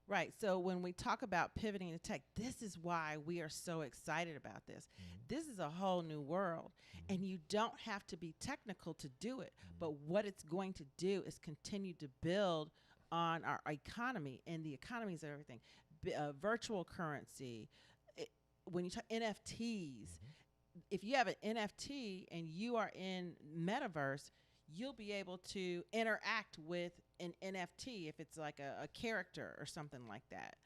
Right. So when we talk about pivoting to tech, this is why we are so excited about this. This is a whole new world, and you don't have to be technical to do it. But what it's going to do is continue to build on our economy, and the economies of everything. Virtual currency, when you talk NFTs, if you have an NFT and you are in Metaverse, you'll be able to interact with an NFT if it's like a character or something like that.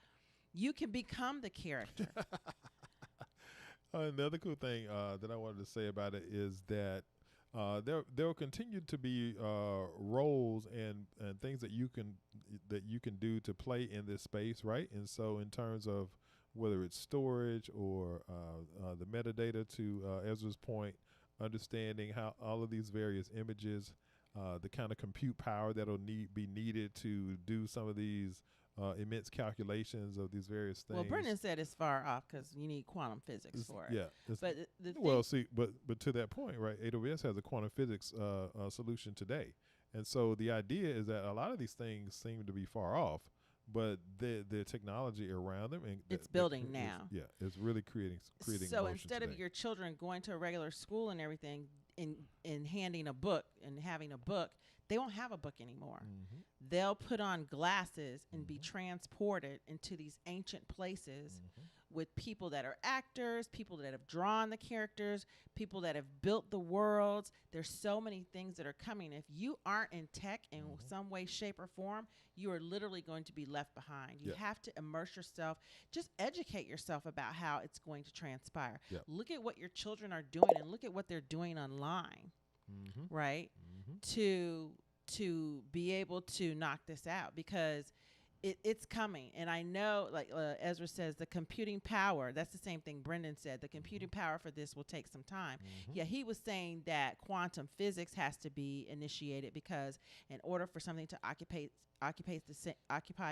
You can become the character. Another cool thing that I wanted to say about it is that there will continue to be roles and things that you can do to play in this space, right? And so in terms of whether it's storage or the metadata, to Ezra's point, understanding how all of these various images, the kind of compute power that'll be needed to do some of these immense calculations of these various things. Well, Brendan said it's far off because you need quantum physics for it. Yeah. But but to that point, right, AWS has a quantum physics solution today. And so the idea is that a lot of these things seem to be far off, but the technology around them, and it's building now. It's really creating So motion instead today. of your children going to a regular school and everything and handing a book and having a book, they won't have a book anymore. They'll put on glasses and be transported into these ancient places with people that are actors, people that have drawn the characters, people that have built the worlds. There's so many things that are coming. If you aren't in tech in some way, shape, or form, you are literally going to be left behind. You have to immerse yourself. Just educate yourself about how it's going to transpire. Look at what your children are doing and look at what they're doing online, right? To be able to knock this out, because it's coming. And I know, like Ezra says, the computing power, that's the same thing Brendan said. The computing power for this will take some time. Yeah, he was saying that quantum physics has to be initiated because in order for something to occupy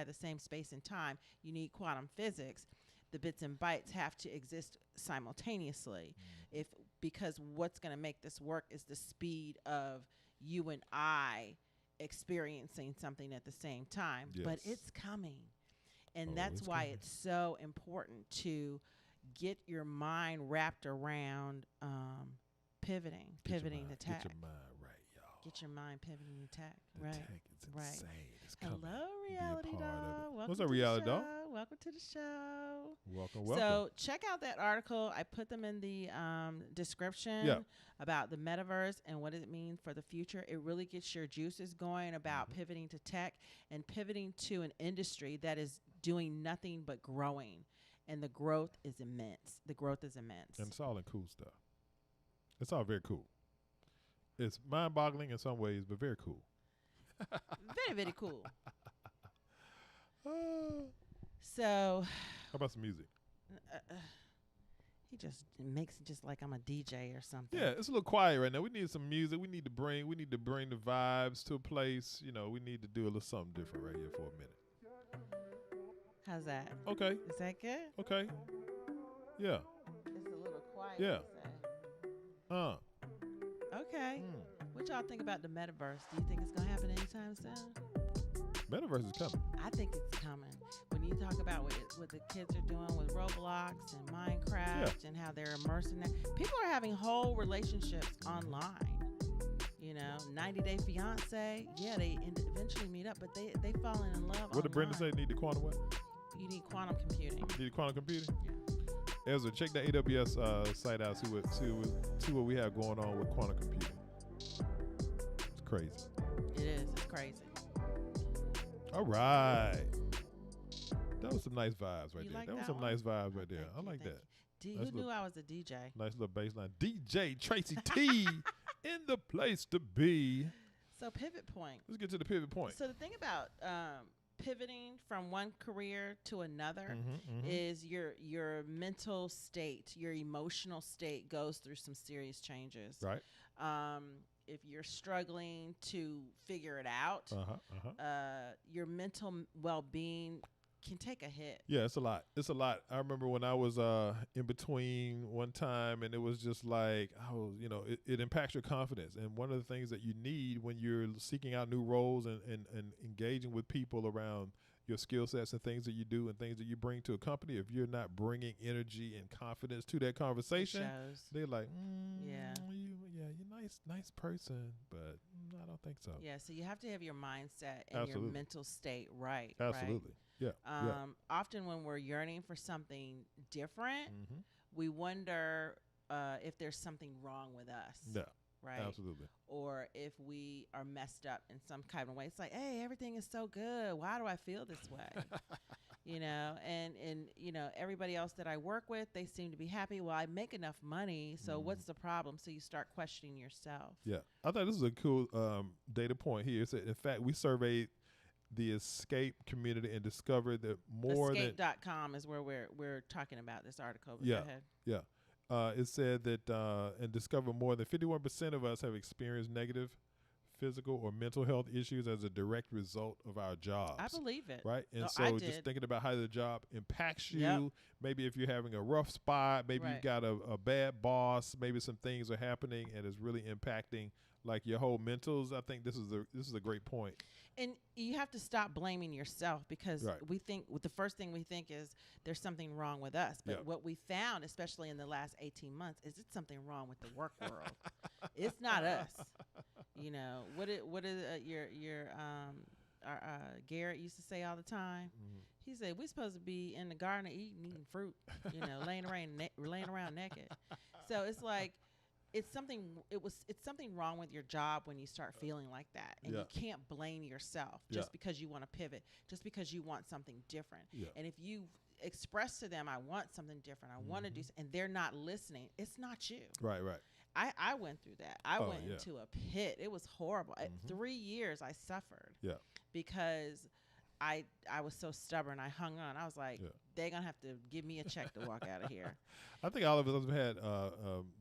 the same space and time, you need quantum physics. The bits and bytes have to exist simultaneously. Because what's going to make this work is the speed of you and I experiencing something at the same time. But it's coming. And that's why it's so important to get your mind wrapped around pivoting to tech. Get your mind right, y'all. Get your mind pivoting to tech. The tech is insane. It's coming. Hello, Reality Dog. Welcome What's up, to Reality the show. Dog? Welcome to the show. Welcome. So check out that article. I put them in the description about the metaverse and what it means for the future. It really gets your juices going about pivoting to tech and pivoting to an industry that is doing nothing but growing. And the growth is immense. And it's all in cool stuff. It's all very cool. It's mind-boggling in some ways, but very cool. Very, very cool. So How about some music? he just makes it just like I'm a DJ or something. Yeah, it's a little quiet right now. We need some music. We need to bring the vibes to a place. You know, we need to do a little something different right here for a minute. How's that? Okay. Is that good? Okay. Yeah. It's a little quiet. Yeah. you say. Okay. What y'all think about the metaverse? Do you think it's gonna happen anytime soon? Metaverse is coming. I think it's coming. When you talk about what the kids are doing with Roblox and Minecraft and how they're immersing that, people are having whole relationships online. You know, 90 Day Fiance. Yeah, they eventually meet up, but they falling in love. What did Brenda say? Need the quantum what? You need quantum computing. Need quantum computing? Yeah. Ezra, check the AWS site out. See what we have going on with quantum computing. It's crazy. It is. It's crazy. All right. That was some nice vibes right You there. like That was that some one? nice vibes right there. Thank I you, like thank that. you. Nice Who knew I was a DJ? Nice little bass line. DJ Tracy T in the place to be. So pivot point. Let's get to the pivot point. So the thing about pivoting from one career to another is your mental state, your emotional state goes through some serious changes. Right. If you're struggling to figure it out, your mental well-being can take a hit. Yeah, it's a lot. It's a lot. I remember when I was in between one time, and it was just like, it impacts your confidence. And one of the things that you need when you're seeking out new roles and engaging with people around your skill sets and things that you do and things that you bring to a company, if you're not bringing energy and confidence to that conversation, they're like, you're nice person, but I don't think so. Yeah, so you have to have your mindset and Absolutely. your mental state right. Absolutely. Right? Yeah. Often when we're yearning for something different, we wonder if there's something wrong with us. Yeah. Right. Absolutely. Or if we are messed up in some kind of way. It's like, hey, everything is so good. Why do I feel this way? And everybody else that I work with, they seem to be happy. Well, I make enough money, so what's the problem? So you start questioning yourself. Yeah. I thought this was a cool data point here. It said, in fact, we surveyed the Escape community and discovered that more Escape.com is where we're talking about this article. Yeah. Go ahead. Yeah. It said that and discovered more than 51% of us have experienced negative physical or mental health issues as a direct result of our jobs. I believe it. Right? And I so did. just thinking about how the job impacts you, Yep. maybe if you're having a rough spot, maybe Right. you've got a bad boss, maybe some things are happening and it's really impacting like your whole mentals. I think this is a great point. And you have to stop blaming yourself because Right. we think the first thing we think is there's something wrong with us. But Yep. what we found, especially in the last 18 months, is it's something wrong with the work world. It's not us. What is your Garrett used to say all the time? He said we're supposed to be in the garden eating fruit, laying around naked. So it's like it's something wrong with your job when you start feeling like that, and you can't blame yourself just because you want to pivot, just because you want something different. And if you express to them, I want something different, I want to do, and they're not listening, it's not you. Right. I went through that. I went yeah. into a pit. It was horrible. 3 years I suffered. Yeah. Because I was so stubborn. I hung on. I was like, they're going to have to give me a check to walk out of here. I think all of us have had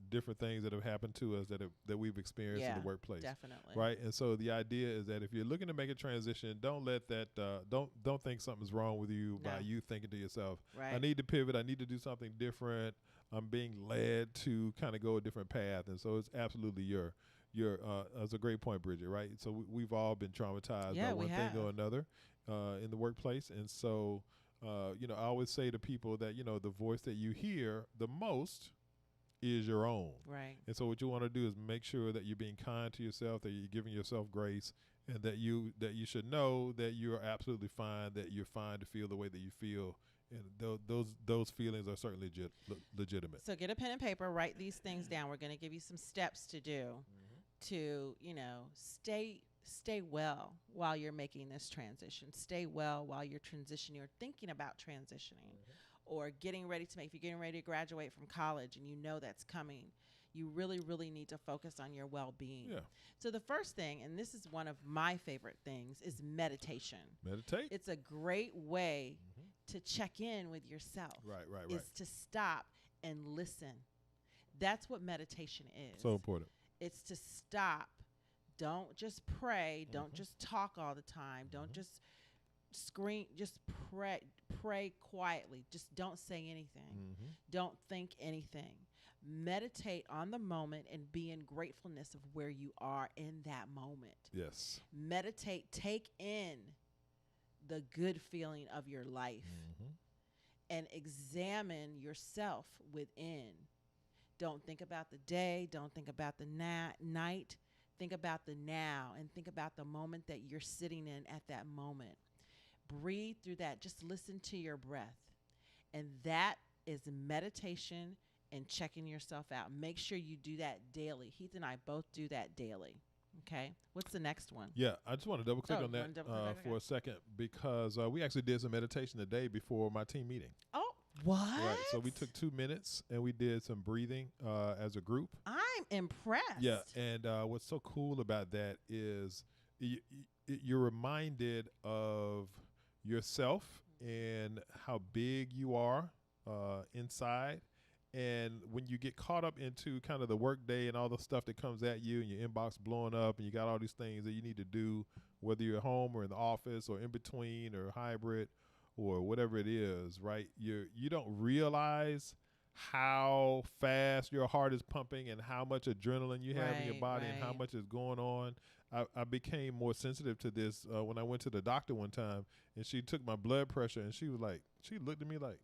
different things that have happened to us that we've experienced in the workplace. Definitely. Right. And so the idea is that if you're looking to make a transition, don't let that don't think something's wrong with you by you thinking to yourself, right. I need to pivot. I need to do something different. I'm being led to kind of go a different path. And so it's absolutely that's a great point, Bridget. Right. So we've all been traumatized by one thing or another in the workplace. And so, I always say to people that, the voice that you hear the most is your own. Right. And so what you want to do is make sure that you're being kind to yourself, that you're giving yourself grace, and that you should know that you're absolutely fine, that you're fine to feel the way that you feel. And those feelings are certainly legitimate. So get a pen and paper, write these things down. We're going to give you some steps to do to, stay well while you're making this transition. Stay well while you're transitioning or thinking about transitioning or getting ready to if you're getting ready to graduate from college and that's coming, you really, really need to focus on your well-being. Yeah. So the first thing, and this is one of my favorite things, is meditation. Meditate. It's a great way to check in with yourself. Right. Is to stop and listen. That's what meditation is. So important. It's to stop. Don't just pray. Don't just talk all the time. Don't just scream. Just pray quietly. Just don't say anything. Don't think anything. Meditate on the moment and be in gratefulness of where you are in that moment. Yes. Meditate. Take in the good feeling of your life and examine yourself within. Don't think about the day. Don't think about the night. Think about the now and think about the moment that you're sitting in at that moment. Breathe through that. Just listen to your breath. And that is meditation and checking yourself out. Make sure you do that daily. Heath and I both do that daily. Okay. What's the next one? Yeah, I just want to double click on that for a second because we actually did some meditation today before my team meeting. Oh, what? Right. So we took 2 minutes and we did some breathing as a group. I'm impressed. Yeah. And what's so cool about that is you're reminded of yourself and how big you are inside. And when you get caught up into kind of the work day and all the stuff that comes at you and your inbox blowing up and you got all these things that you need to do, whether you're at home or in the office or in between or hybrid or whatever it is, right? You don't realize how fast your heart is pumping and how much adrenaline you have in your body and how much is going on. I became more sensitive to this when I went to the doctor one time and she took my blood pressure and she looked at me like,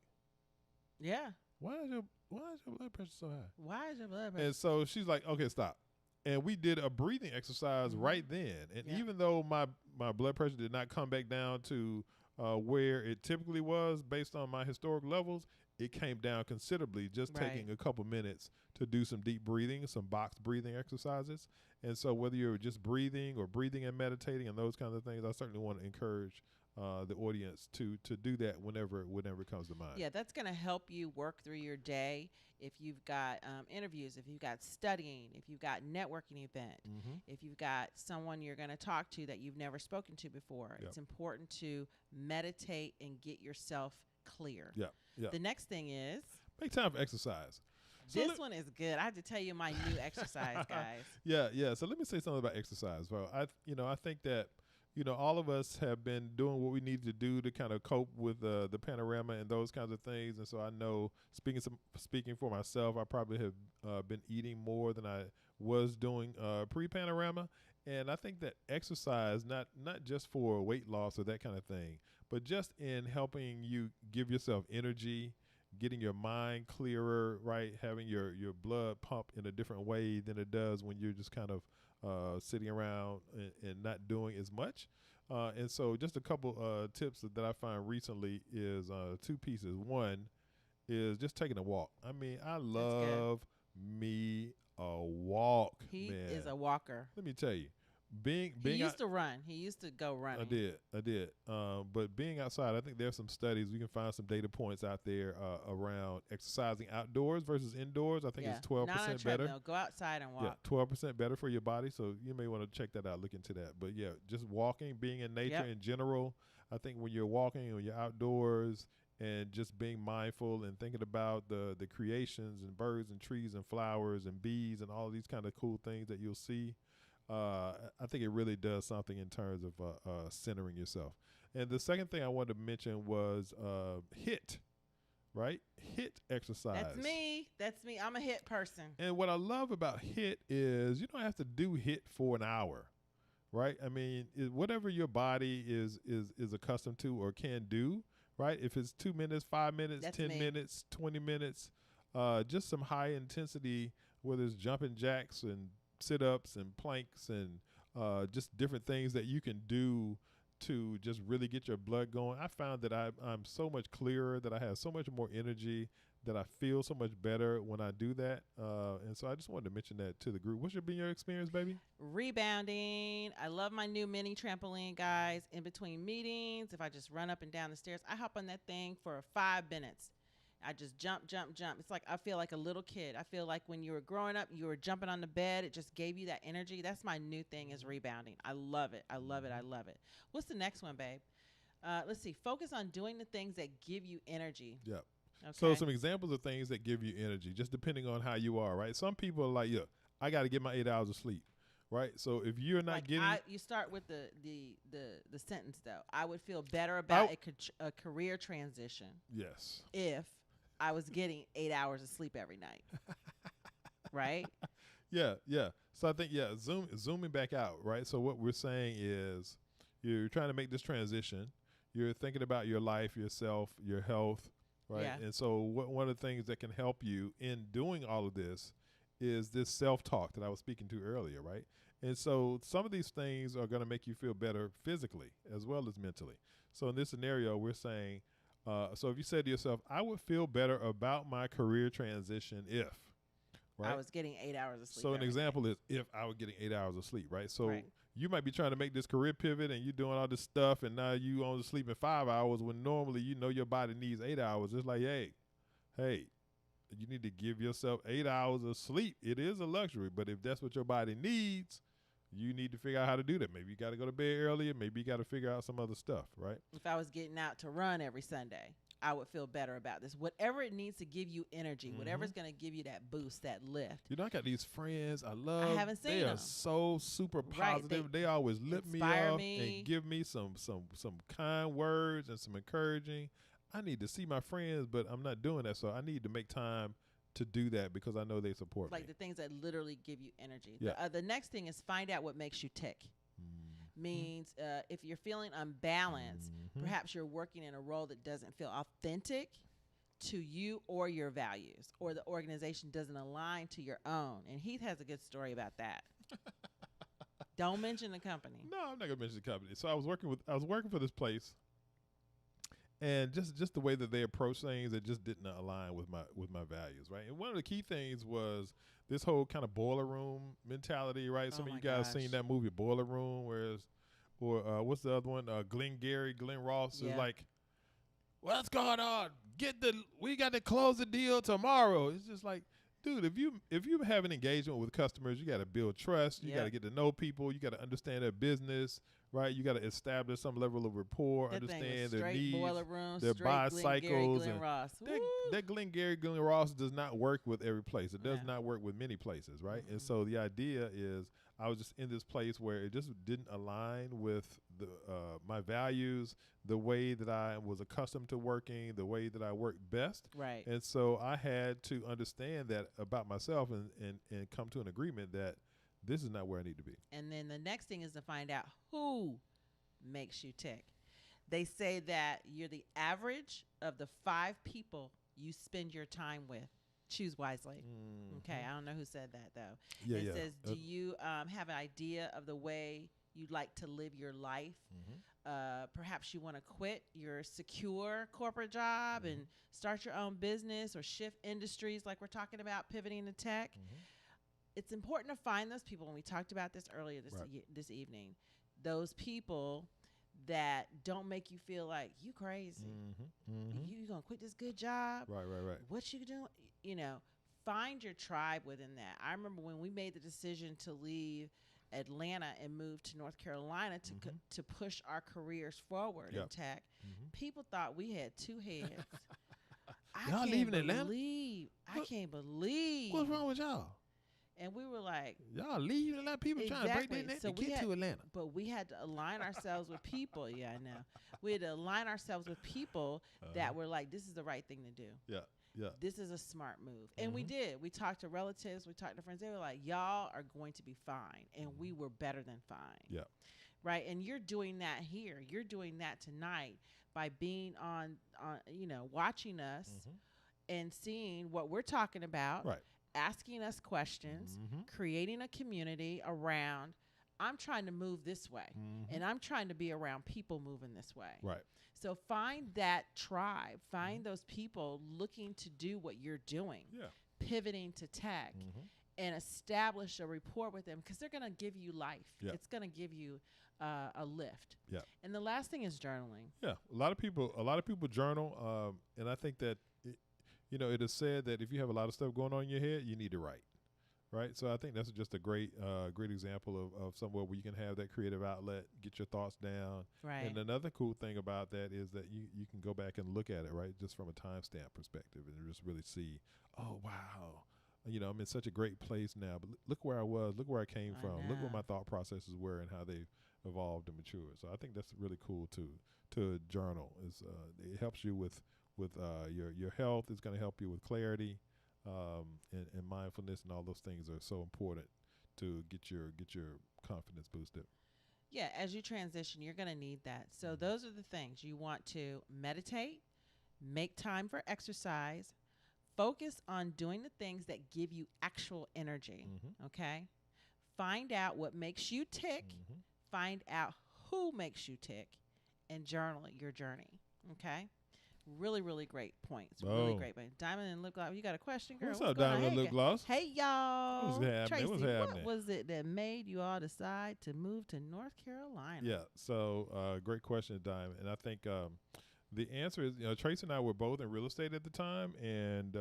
yeah. Why is your blood pressure so high? Why is your blood pressure? And so she's like, okay, stop. And we did a breathing exercise right then. And even though my blood pressure did not come back down to where it typically was based on my historic levels, it came down considerably just taking a couple minutes to do some deep breathing, some box breathing exercises. And so whether you're just breathing or breathing and meditating and those kinds of things, I certainly want to encourage the audience to do that whenever it comes to mind. Yeah, that's going to help you work through your day. If you've got interviews, if you've got studying, if you've got networking event, if you've got someone you're going to talk to that you've never spoken to before, it's important to meditate and get yourself clear. Yeah. The next thing is make time for exercise. So this one is good. I have to tell you my new exercise, guys. Yeah. So let me say something about exercise. Well, I think that all of us have been doing what we need to do to kind of cope with the panorama and those kinds of things. And so I know, speaking for myself, I probably have been eating more than I was doing pre-panorama. And I think that exercise, not just for weight loss or that kind of thing, but just in helping you give yourself energy, getting your mind clearer, right? Having your blood pump in a different way than it does when you're just kind of sitting around and not doing as much. And so just a couple tips that I find recently is 2 pieces. One is just taking a walk. I mean, I love me a walk. He man. is a walker. Let me tell you. He used to run. He used to go running. I did. But being outside, I think there's some studies. We can find some data points out there around exercising outdoors versus indoors. I think it's 12% Not on a better. treadmill. Go outside and walk. Yeah, 12% better for your body. So you may want to check that out, look into that. But yeah, just walking, being in nature in general. I think when you're walking, when you're outdoors and just being mindful and thinking about the creations and birds and trees and flowers and bees and all these kind of cool things that you'll see, I think it really does something in terms of centering yourself. And the second thing I wanted to mention was HIIT, right? HIIT exercise. That's me. I'm a HIIT person. And what I love about HIIT is you don't have to do HIIT for an hour, right? I mean, whatever your body is accustomed to or can do, right? If it's 2 minutes, 5 minutes, 10 minutes, 20 minutes, just some high intensity, whether it's jumping jacks and sit-ups and planks and just different things that you can do to just really get your blood going. I found that I'm so much clearer, that I have so much more energy, that I feel so much better when I do that. And so I just wanted to mention that to the group. What's been your experience, baby? Rebounding. I love my new mini trampoline, guys. In between meetings, if I just run up and down the stairs, I hop on that thing for 5 minutes. I just jump. It's like I feel like a little kid. I feel like when you were growing up, you were jumping on the bed. It just gave you that energy. That's my new thing is rebounding. I love it. What's the next one, babe? Let's see. Focus on doing the things that give you energy. Yep. Okay. So some examples of things that give you energy, just depending on how you are, right? Some people are like, yeah, I got to get my 8 hours of sleep, right? So if you're not getting, you start with the sentence though. I would feel better about a career transition. Yes. If I was getting 8 hours of sleep every night, right? Yeah. So I think zooming back out, right? So what we're saying is, you're trying to make this transition. You're thinking about your life, yourself, your health. Right. Yeah. And so one of the things that can help you in doing all of this is this self-talk that I was speaking to earlier. Right. And so some of these things are going to make you feel better physically as well as mentally. So in this scenario, we're saying, so if you said to yourself, I would feel better about my career transition if, right? I was getting 8 hours of sleep. So an example is if I was getting 8 hours of sleep, right? So Right. you might be trying to make this career pivot and you're doing all this stuff and now you only sleeping 5 hours when normally you know your body needs 8 hours. It's like, hey, you need to give yourself 8 hours of sleep. It is a luxury, but if that's what your body needs, you need to figure out how to do that. Maybe you got to go to bed earlier. Maybe you got to figure out some other stuff, right? If I was getting out to run every Sunday, I would feel better about this. Whatever it needs to give you energy, whatever's going to give you that boost, that lift. You know, I got these friends I love. I haven't seen They them. are so super Right. positive. They always lift me inspire up me. and give me some kind words and some encouraging. I need to see my friends, but I'm not doing that. So I need to make time to do that because I know they support Like me. the things that literally give you energy. Yeah. The next thing is find out what makes you tick. Means if you're feeling unbalanced, perhaps you're working in a role that doesn't feel authentic to you or your values, or the organization doesn't align to your own. And Heath has a good story about that. Don't mention the company. No, I'm not gonna mention the company. So I was working for this place, and just the way that they approach things, it just didn't align with my values, right? And one of the key things was this whole kind of boiler room mentality, right? Some of you guys seen that movie Boiler Room, or what's the other one? Glenn Ross is like, what's going on? We got to close the deal tomorrow. It's just like, dude, if you have an engagement with customers, you got to build trust. You got to get to know people. You got to understand their business, right? You got to establish some level of rapport, understand their needs, their buy cycles. That Glenn Ross does not work with every place. It does not work with many places, right? And so the idea is, I was just in this place where it just didn't align with my values, the way that I was accustomed to working, the way that I worked best. Right. And so I had to understand that about myself and come to an agreement that this is not where I need to be. And then the next thing is to find out who makes you tick. They say that you're the average of the 5 people you spend your time with. Choose wisely. Okay, I don't know who said that though. It says, do you have an idea of the way you'd like to live your life? Perhaps you want to quit your secure corporate job and start your own business or shift industries like we're talking about, pivoting to tech. It's important to find those people, and we talked about this earlier this evening, those people that don't make you feel like you crazy. You gonna quit this good job? Right. What you doing? You know, find your tribe within that. I remember when we made the decision to leave Atlanta and move to North Carolina to push our careers forward in tech. People thought we had 2 heads. Y'all leaving Atlanta? I can't believe. What's wrong with y'all? And we were like, y'all leaving Atlanta? People trying to break their neck to get to Atlanta. But we had to align ourselves with people. Yeah, I know. We had to align ourselves with people that were like, this is the right thing to do. Yeah. This is a smart move. And we did. We talked to relatives. We talked to friends. They were like, y'all are going to be fine. And we were better than fine. Yeah. Right? And you're doing that here. You're doing that tonight by being on watching us and seeing what we're talking about. Right. Asking us questions, creating a community around, I'm trying to move this way, and I'm trying to be around people moving this way. Right. So find that tribe, find those people looking to do what you're doing, pivoting to tech, and establish a rapport with them because they're going to give you life. Yeah. It's going to give you a lift. Yeah. And the last thing is journaling. Yeah. A lot of people journal, and I think that it is said that if you have a lot of stuff going on in your head, you need to write. right? So I think that's just a great example of somewhere where you can have that creative outlet, get your thoughts down. Right. And another cool thing about that is that you can go back and look at it, right, just from a timestamp perspective, and just really see, oh wow, I'm in such a great place now, but look where I was, look where I came from, look what my thought processes were and how they evolved and matured. So I think that's really cool to journal. It helps you with your health. It's going to help you with clarity, and mindfulness, and all those things are so important to get your confidence boosted. Yeah, as you transition, you're going to need that. So those are the things you want to meditate, make time for exercise, focus on doing the things that give you actual energy. Okay, find out what makes you tick. Find out who makes you tick, and journal your journey. Okay. Really, really great points. Really great. But Diamond and Lip Gloss, you got a question, girl? What's up, Diamond and Lip Gloss? Hey, y'all. What's happening? Tracy, What's happening? What was it that made you all decide to move to North Carolina? Yeah, so great question, Diamond. And I think the answer is, Tracy and I were both in real estate at the time, and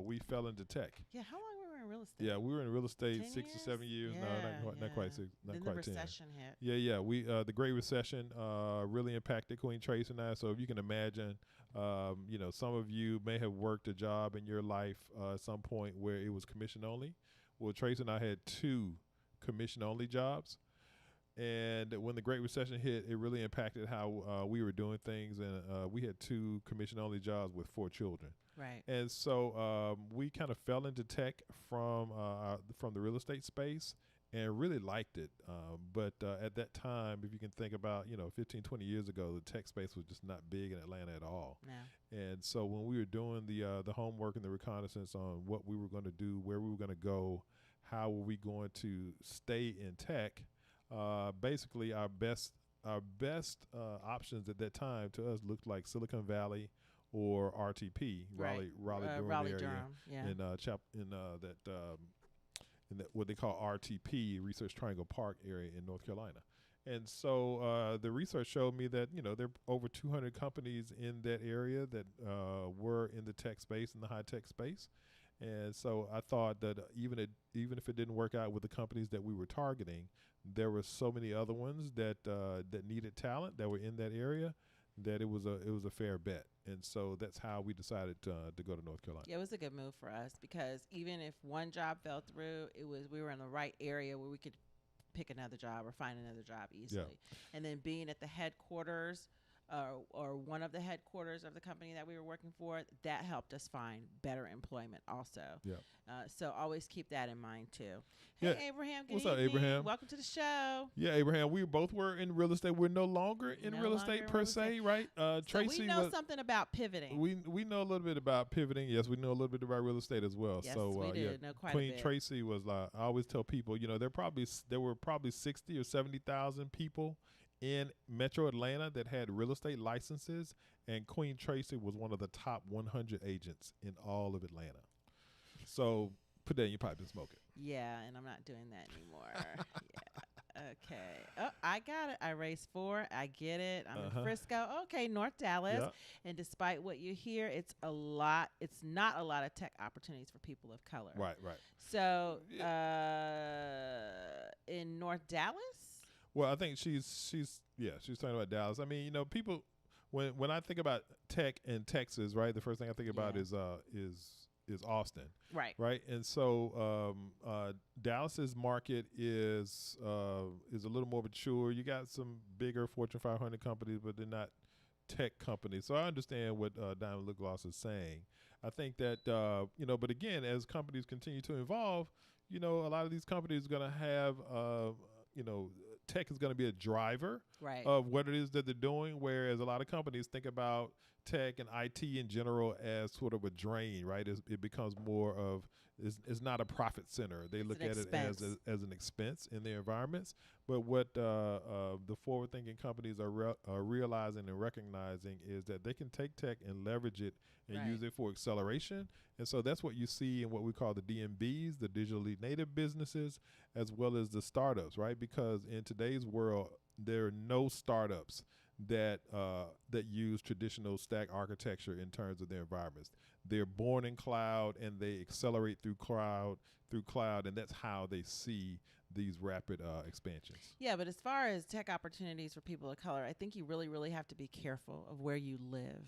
we fell into tech. Yeah, how long were we in real estate? Yeah, we were in real estate 6 years? to 7 years. Yeah, No, not quite 6, not then quite the 10. recession hit. Yeah. We the Great Recession really impacted Queen Tracy and I. So if you can imagine, some of you may have worked a job in your life at some point where it was commission only. Well, Tracy and I had 2 commission only jobs. And when the Great Recession hit, it really impacted how we were doing things. And we had 2 commission only jobs with 4 children. Right. And so we kind of fell into tech from the real estate space and really liked it. But at that time, if you can think about, 15, 20 years ago, the tech space was just not big in Atlanta at all. No. And so when we were doing the homework and the reconnaissance on what we were going to do, where we were going to go, how were we going to stay in tech, basically our best options at that time to us looked like Silicon Valley or RTP, Right. Raleigh area, Durham. Yeah. in that what they call RTP, Research Triangle Park area in North Carolina. And so the research showed me that there are over 200 companies in that area that were in the tech space, in the high tech space. And so I thought that even if it didn't work out with the companies that we were targeting, there were so many other ones that needed talent that were in that area that it was a fair bet. And so that's how we decided to go to North Carolina. Yeah, it was a good move for us because even if one job fell through, we were in the right area where we could pick another job or find another job easily. Yeah. And then being at the headquarters or one of the headquarters of the company that we were working for, that helped us find better employment also. Yeah. So always keep that in mind too. Yeah. Hey, Abraham. Good What's up, evening. Abraham? Welcome to the show. Yeah, Abraham, we both were in real estate. We're no longer in real estate per se, right? Tracy, so we know something about pivoting. We know a little bit about pivoting. Yes, we know a little bit about real estate as well. Yes, so we do. yeah, Know quite Queen a bit. Tracy was like, I always tell people, there were probably 60 or 70,000 people in Metro Atlanta that had real estate licenses, and Queen Tracy was one of the top 100 agents in all of Atlanta. So put that in your pipe and smoke it. Yeah, and I'm not doing that anymore. Yeah. Okay. Oh, I got it. I raised 4. I get it. I'm in Frisco. Okay, North Dallas. Yeah. And despite what you hear, it's not a lot of tech opportunities for people of color. Right. So, in North Dallas? Well, I think she's talking about Dallas. I mean, people when I think about tech in Texas, right, the first thing I think about is Austin. Right. And so Dallas's market is a little more mature. You got some bigger Fortune 500 companies, but they're not tech companies. So I understand what Diamond Lip Gloss is saying. I think that but again, as companies continue to evolve, a lot of these companies are going to have tech is going to be a driver of what it is that they're doing, whereas a lot of companies think about tech and IT in general as sort of a drain, right? It becomes more of, it's not a profit center. They look at it as an expense in their environments. But what the forward-thinking companies are realizing and recognizing is that they can take tech and leverage it and use it for acceleration. And so that's what you see in what we call the DMBs, the digitally native businesses, as well as the startups, right? Because in today's world, there are no startups that use traditional stack architecture in terms of their environments. They're born in cloud and they accelerate through cloud, and that's how they see these rapid expansions. Yeah, but as far as tech opportunities for people of color, I think you really, really have to be careful of where you live.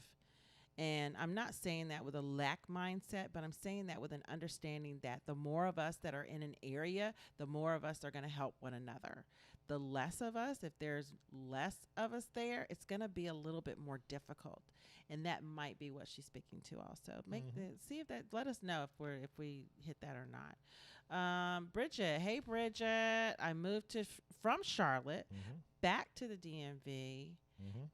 And I'm not saying that with a lack mindset, but I'm saying that with an understanding that the more of us that are in an area, the more of us are going to help one another. The less of us, if there's less of us there, it's going to be a little bit more difficult. And that might be what she's speaking to also. See if that, let us know if we hit that or not. Bridget, hey Bridget, I moved from Charlotte back to the DMV.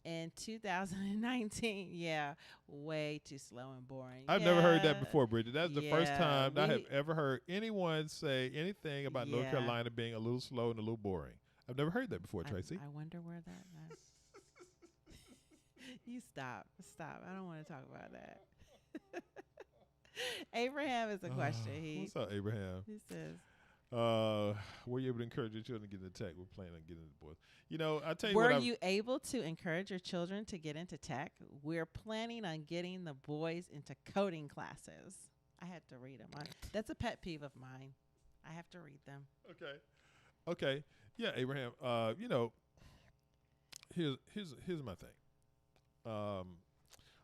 In 2019, yeah, way too slow and boring. I've never heard that before, Bridget. That's the first time I have ever heard anyone say anything about North Carolina being a little slow and a little boring. I've never heard that before, Tracy. I wonder where that You stop. I don't want to talk about that. Abraham is a question. What's up, Abraham? He says, were you able to encourage your children to get into tech? We're planning on getting into boys. You know, I tell you were you able to encourage your children to get into tech? We're planning on getting the boys into coding classes. I had to read them. That's a pet peeve of mine. I have to read them. Okay. Yeah, Abraham. You know, here's my thing.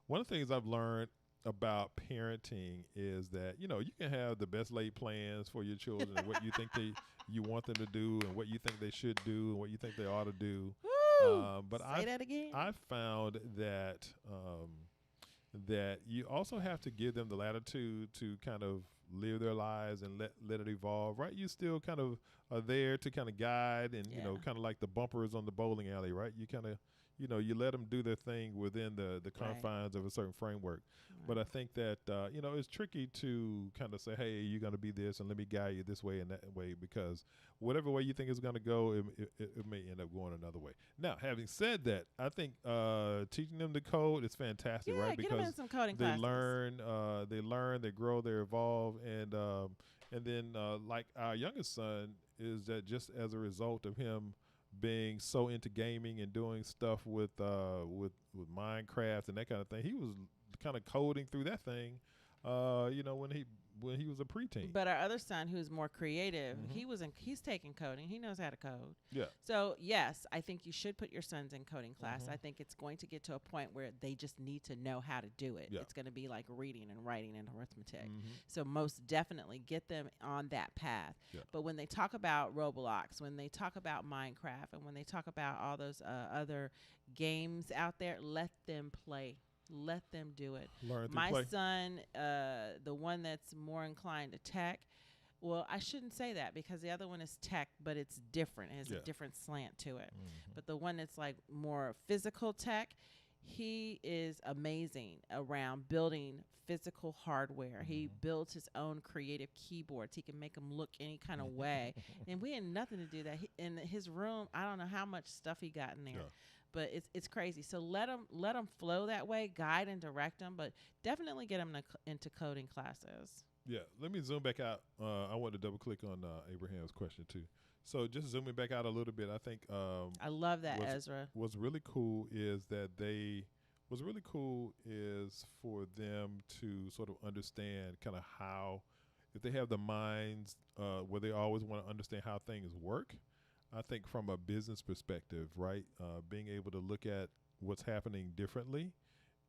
One of the things I've learned about parenting is that, you know, you can have the best laid plans for your children and what you think you want them to do and what you think they should do and what you think they ought to do. But Say that again. I found that that you also have to give them the latitude to kind of live their lives and let it evolve, right? You still kind of are there to kind of guide and, you know, kind of like the bumpers on the bowling alley, right? You kind of, you know, you let them do their thing within the confines of a certain framework. But I think that, you know, it's tricky to kind of say, hey, you're going to be this and let me guide you this way and that way, because whatever way you think it's going to go, it may end up going another way. Now, having said that, I think teaching them to code is fantastic, right? Because get them in some coding they classes. learn, they grow, they evolve. And then like our youngest son is that just as a result of him being so into gaming and doing stuff with Minecraft and that kind of thing, he was kind of coding through that thing, you know, when he was a preteen. But our other son, who's more creative, he's taking coding. He knows how to code. Yeah. So yes, I think you should put your sons in coding class. I think it's going to get to a point where they just need to know how to do it. Yeah. It's going to be like reading and writing and arithmetic. So most definitely get them on that path. Yeah. But when they talk about Roblox, when they talk about Minecraft, and when they talk about all those other games out there, let them play. Let them do it. My son, the one that's more inclined to tech, well, I shouldn't say that because the other one is tech, but it's different. It has a different slant to it. But the one that's like more physical tech, he is amazing around building physical hardware. He builds his own creative keyboards. He can make them look any kind of way. And we had nothing to do that. In his room, I don't know how much stuff he got in there. Yeah. But it's crazy. So let them flow that way, guide and direct them, but definitely get them into coding classes. Yeah, let me zoom back out. I want to double click on Abraham's question too. So just zooming back out a little bit, I think I love that, Ezra. What's really cool is for them to sort of understand kind of how, if they have the minds where they always want to understand how things work. I think from a business perspective, right, being able to look at what's happening differently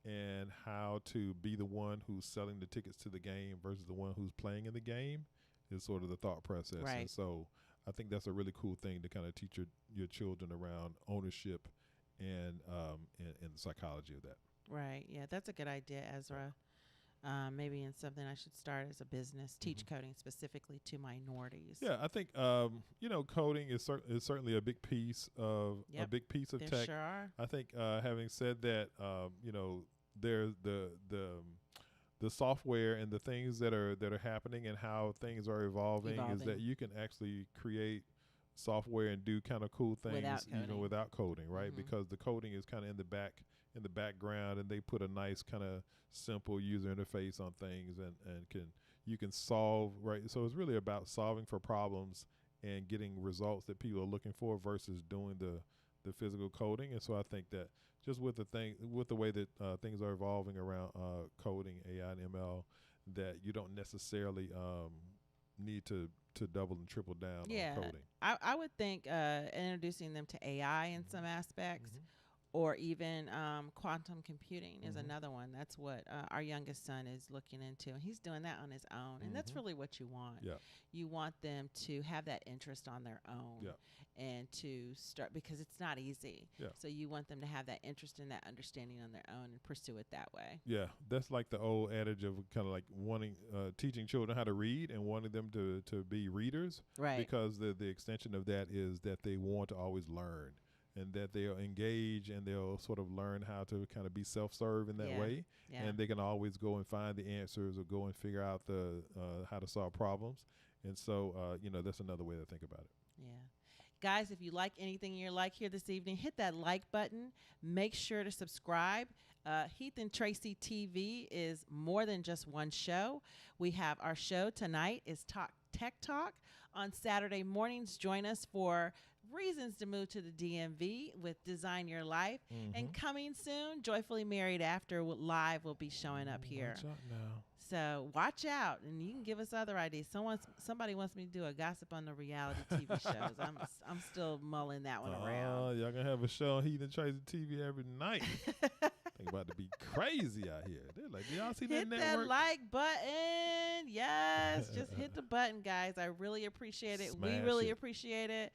and how to be the one who's selling the tickets to the game versus the one who's playing in the game is sort of the thought process. Right. And so I think that's a really cool thing to kind of teach your children around ownership and the psychology of that. Right. Yeah, that's a good idea, Ezra. Maybe in something I should start as a business, teach coding specifically to minorities. Yeah, I think you know, coding is certainly a big piece of There tech. Sure are. I think having said that, you know, there's the software and the things that are happening and how things are evolving is that you can actually create software and do kind of cool things even without coding, right? Because the coding is kind of in the background, and they put a nice kind of simple user interface on things and you can solve, right? So it's really about solving for problems and getting results that people are looking for versus doing the physical coding. And so I think that just with the way that things are evolving around coding, AI and ML, that you don't necessarily need to double and triple down on coding. I would think introducing them to AI in some aspects, or even quantum computing is another one. That's what our youngest son is looking into, and he's doing that on his own. And that's really what you want. Yeah. You want them to have that interest on their own, and to start, because it's not easy. Yeah. So you want them to have that interest and that understanding on their own and pursue it that way. Yeah, that's like the old adage of kind of like wanting teaching children how to read and wanting them to be readers. Right. Because the extension of that is that they want to always learn, and that they'll engage and they'll sort of learn how to kind of be self-serve in that way. Yeah. And they can always go and find the answers or go and figure out the how to solve problems. And so, that's another way to think about it. Yeah. Guys, if you like anything you're like here this evening, hit that like button. Make sure to subscribe. Heath and Tracy TV is more than just one show. We have our show tonight is Tech Talk. On Saturday mornings, join us for Reasons to Move to the DMV with Design Your Life. And coming soon, Joyfully Married After Live will be showing up here. Watch out now. So watch out, and you can give us other ideas. Somebody wants me to do a gossip on the reality TV shows. I'm still mulling that one around. Y'all gonna have a show on Heath and Tracy TV every night. Think about to be crazy out here. They're like, do y'all see that hit network? that like button. Yes, just hit the button, guys. I really appreciate it. Smash we really it. appreciate it.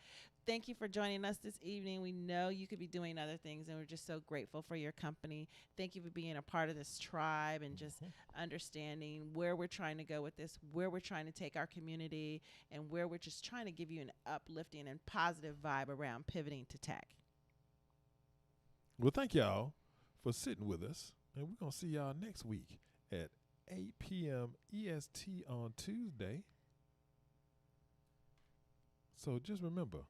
Thank you for joining us this evening. We know you could be doing other things, and we're just so grateful for your company. Thank you for being a part of this tribe and just understanding where we're trying to go with this, where we're trying to take our community, and where we're just trying to give you an uplifting and positive vibe around pivoting to tech. Well, thank y'all for sitting with us, and we're going to see y'all next week at 8 p.m. EST on Tuesday. So just remember,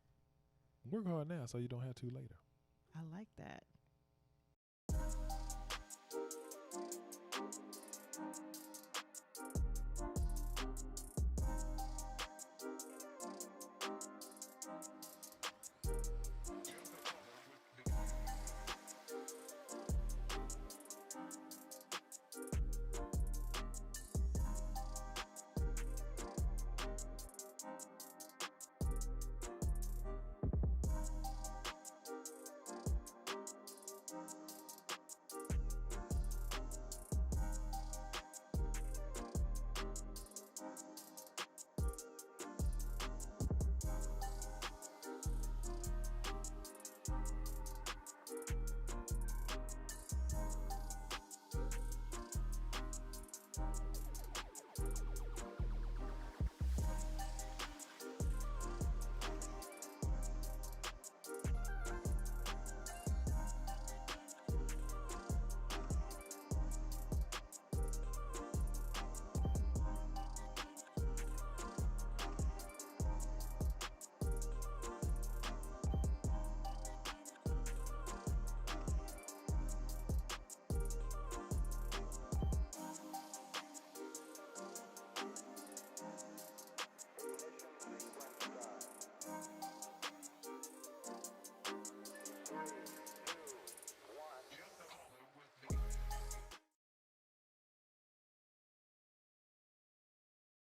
work hard now so you don't have to later. I like that.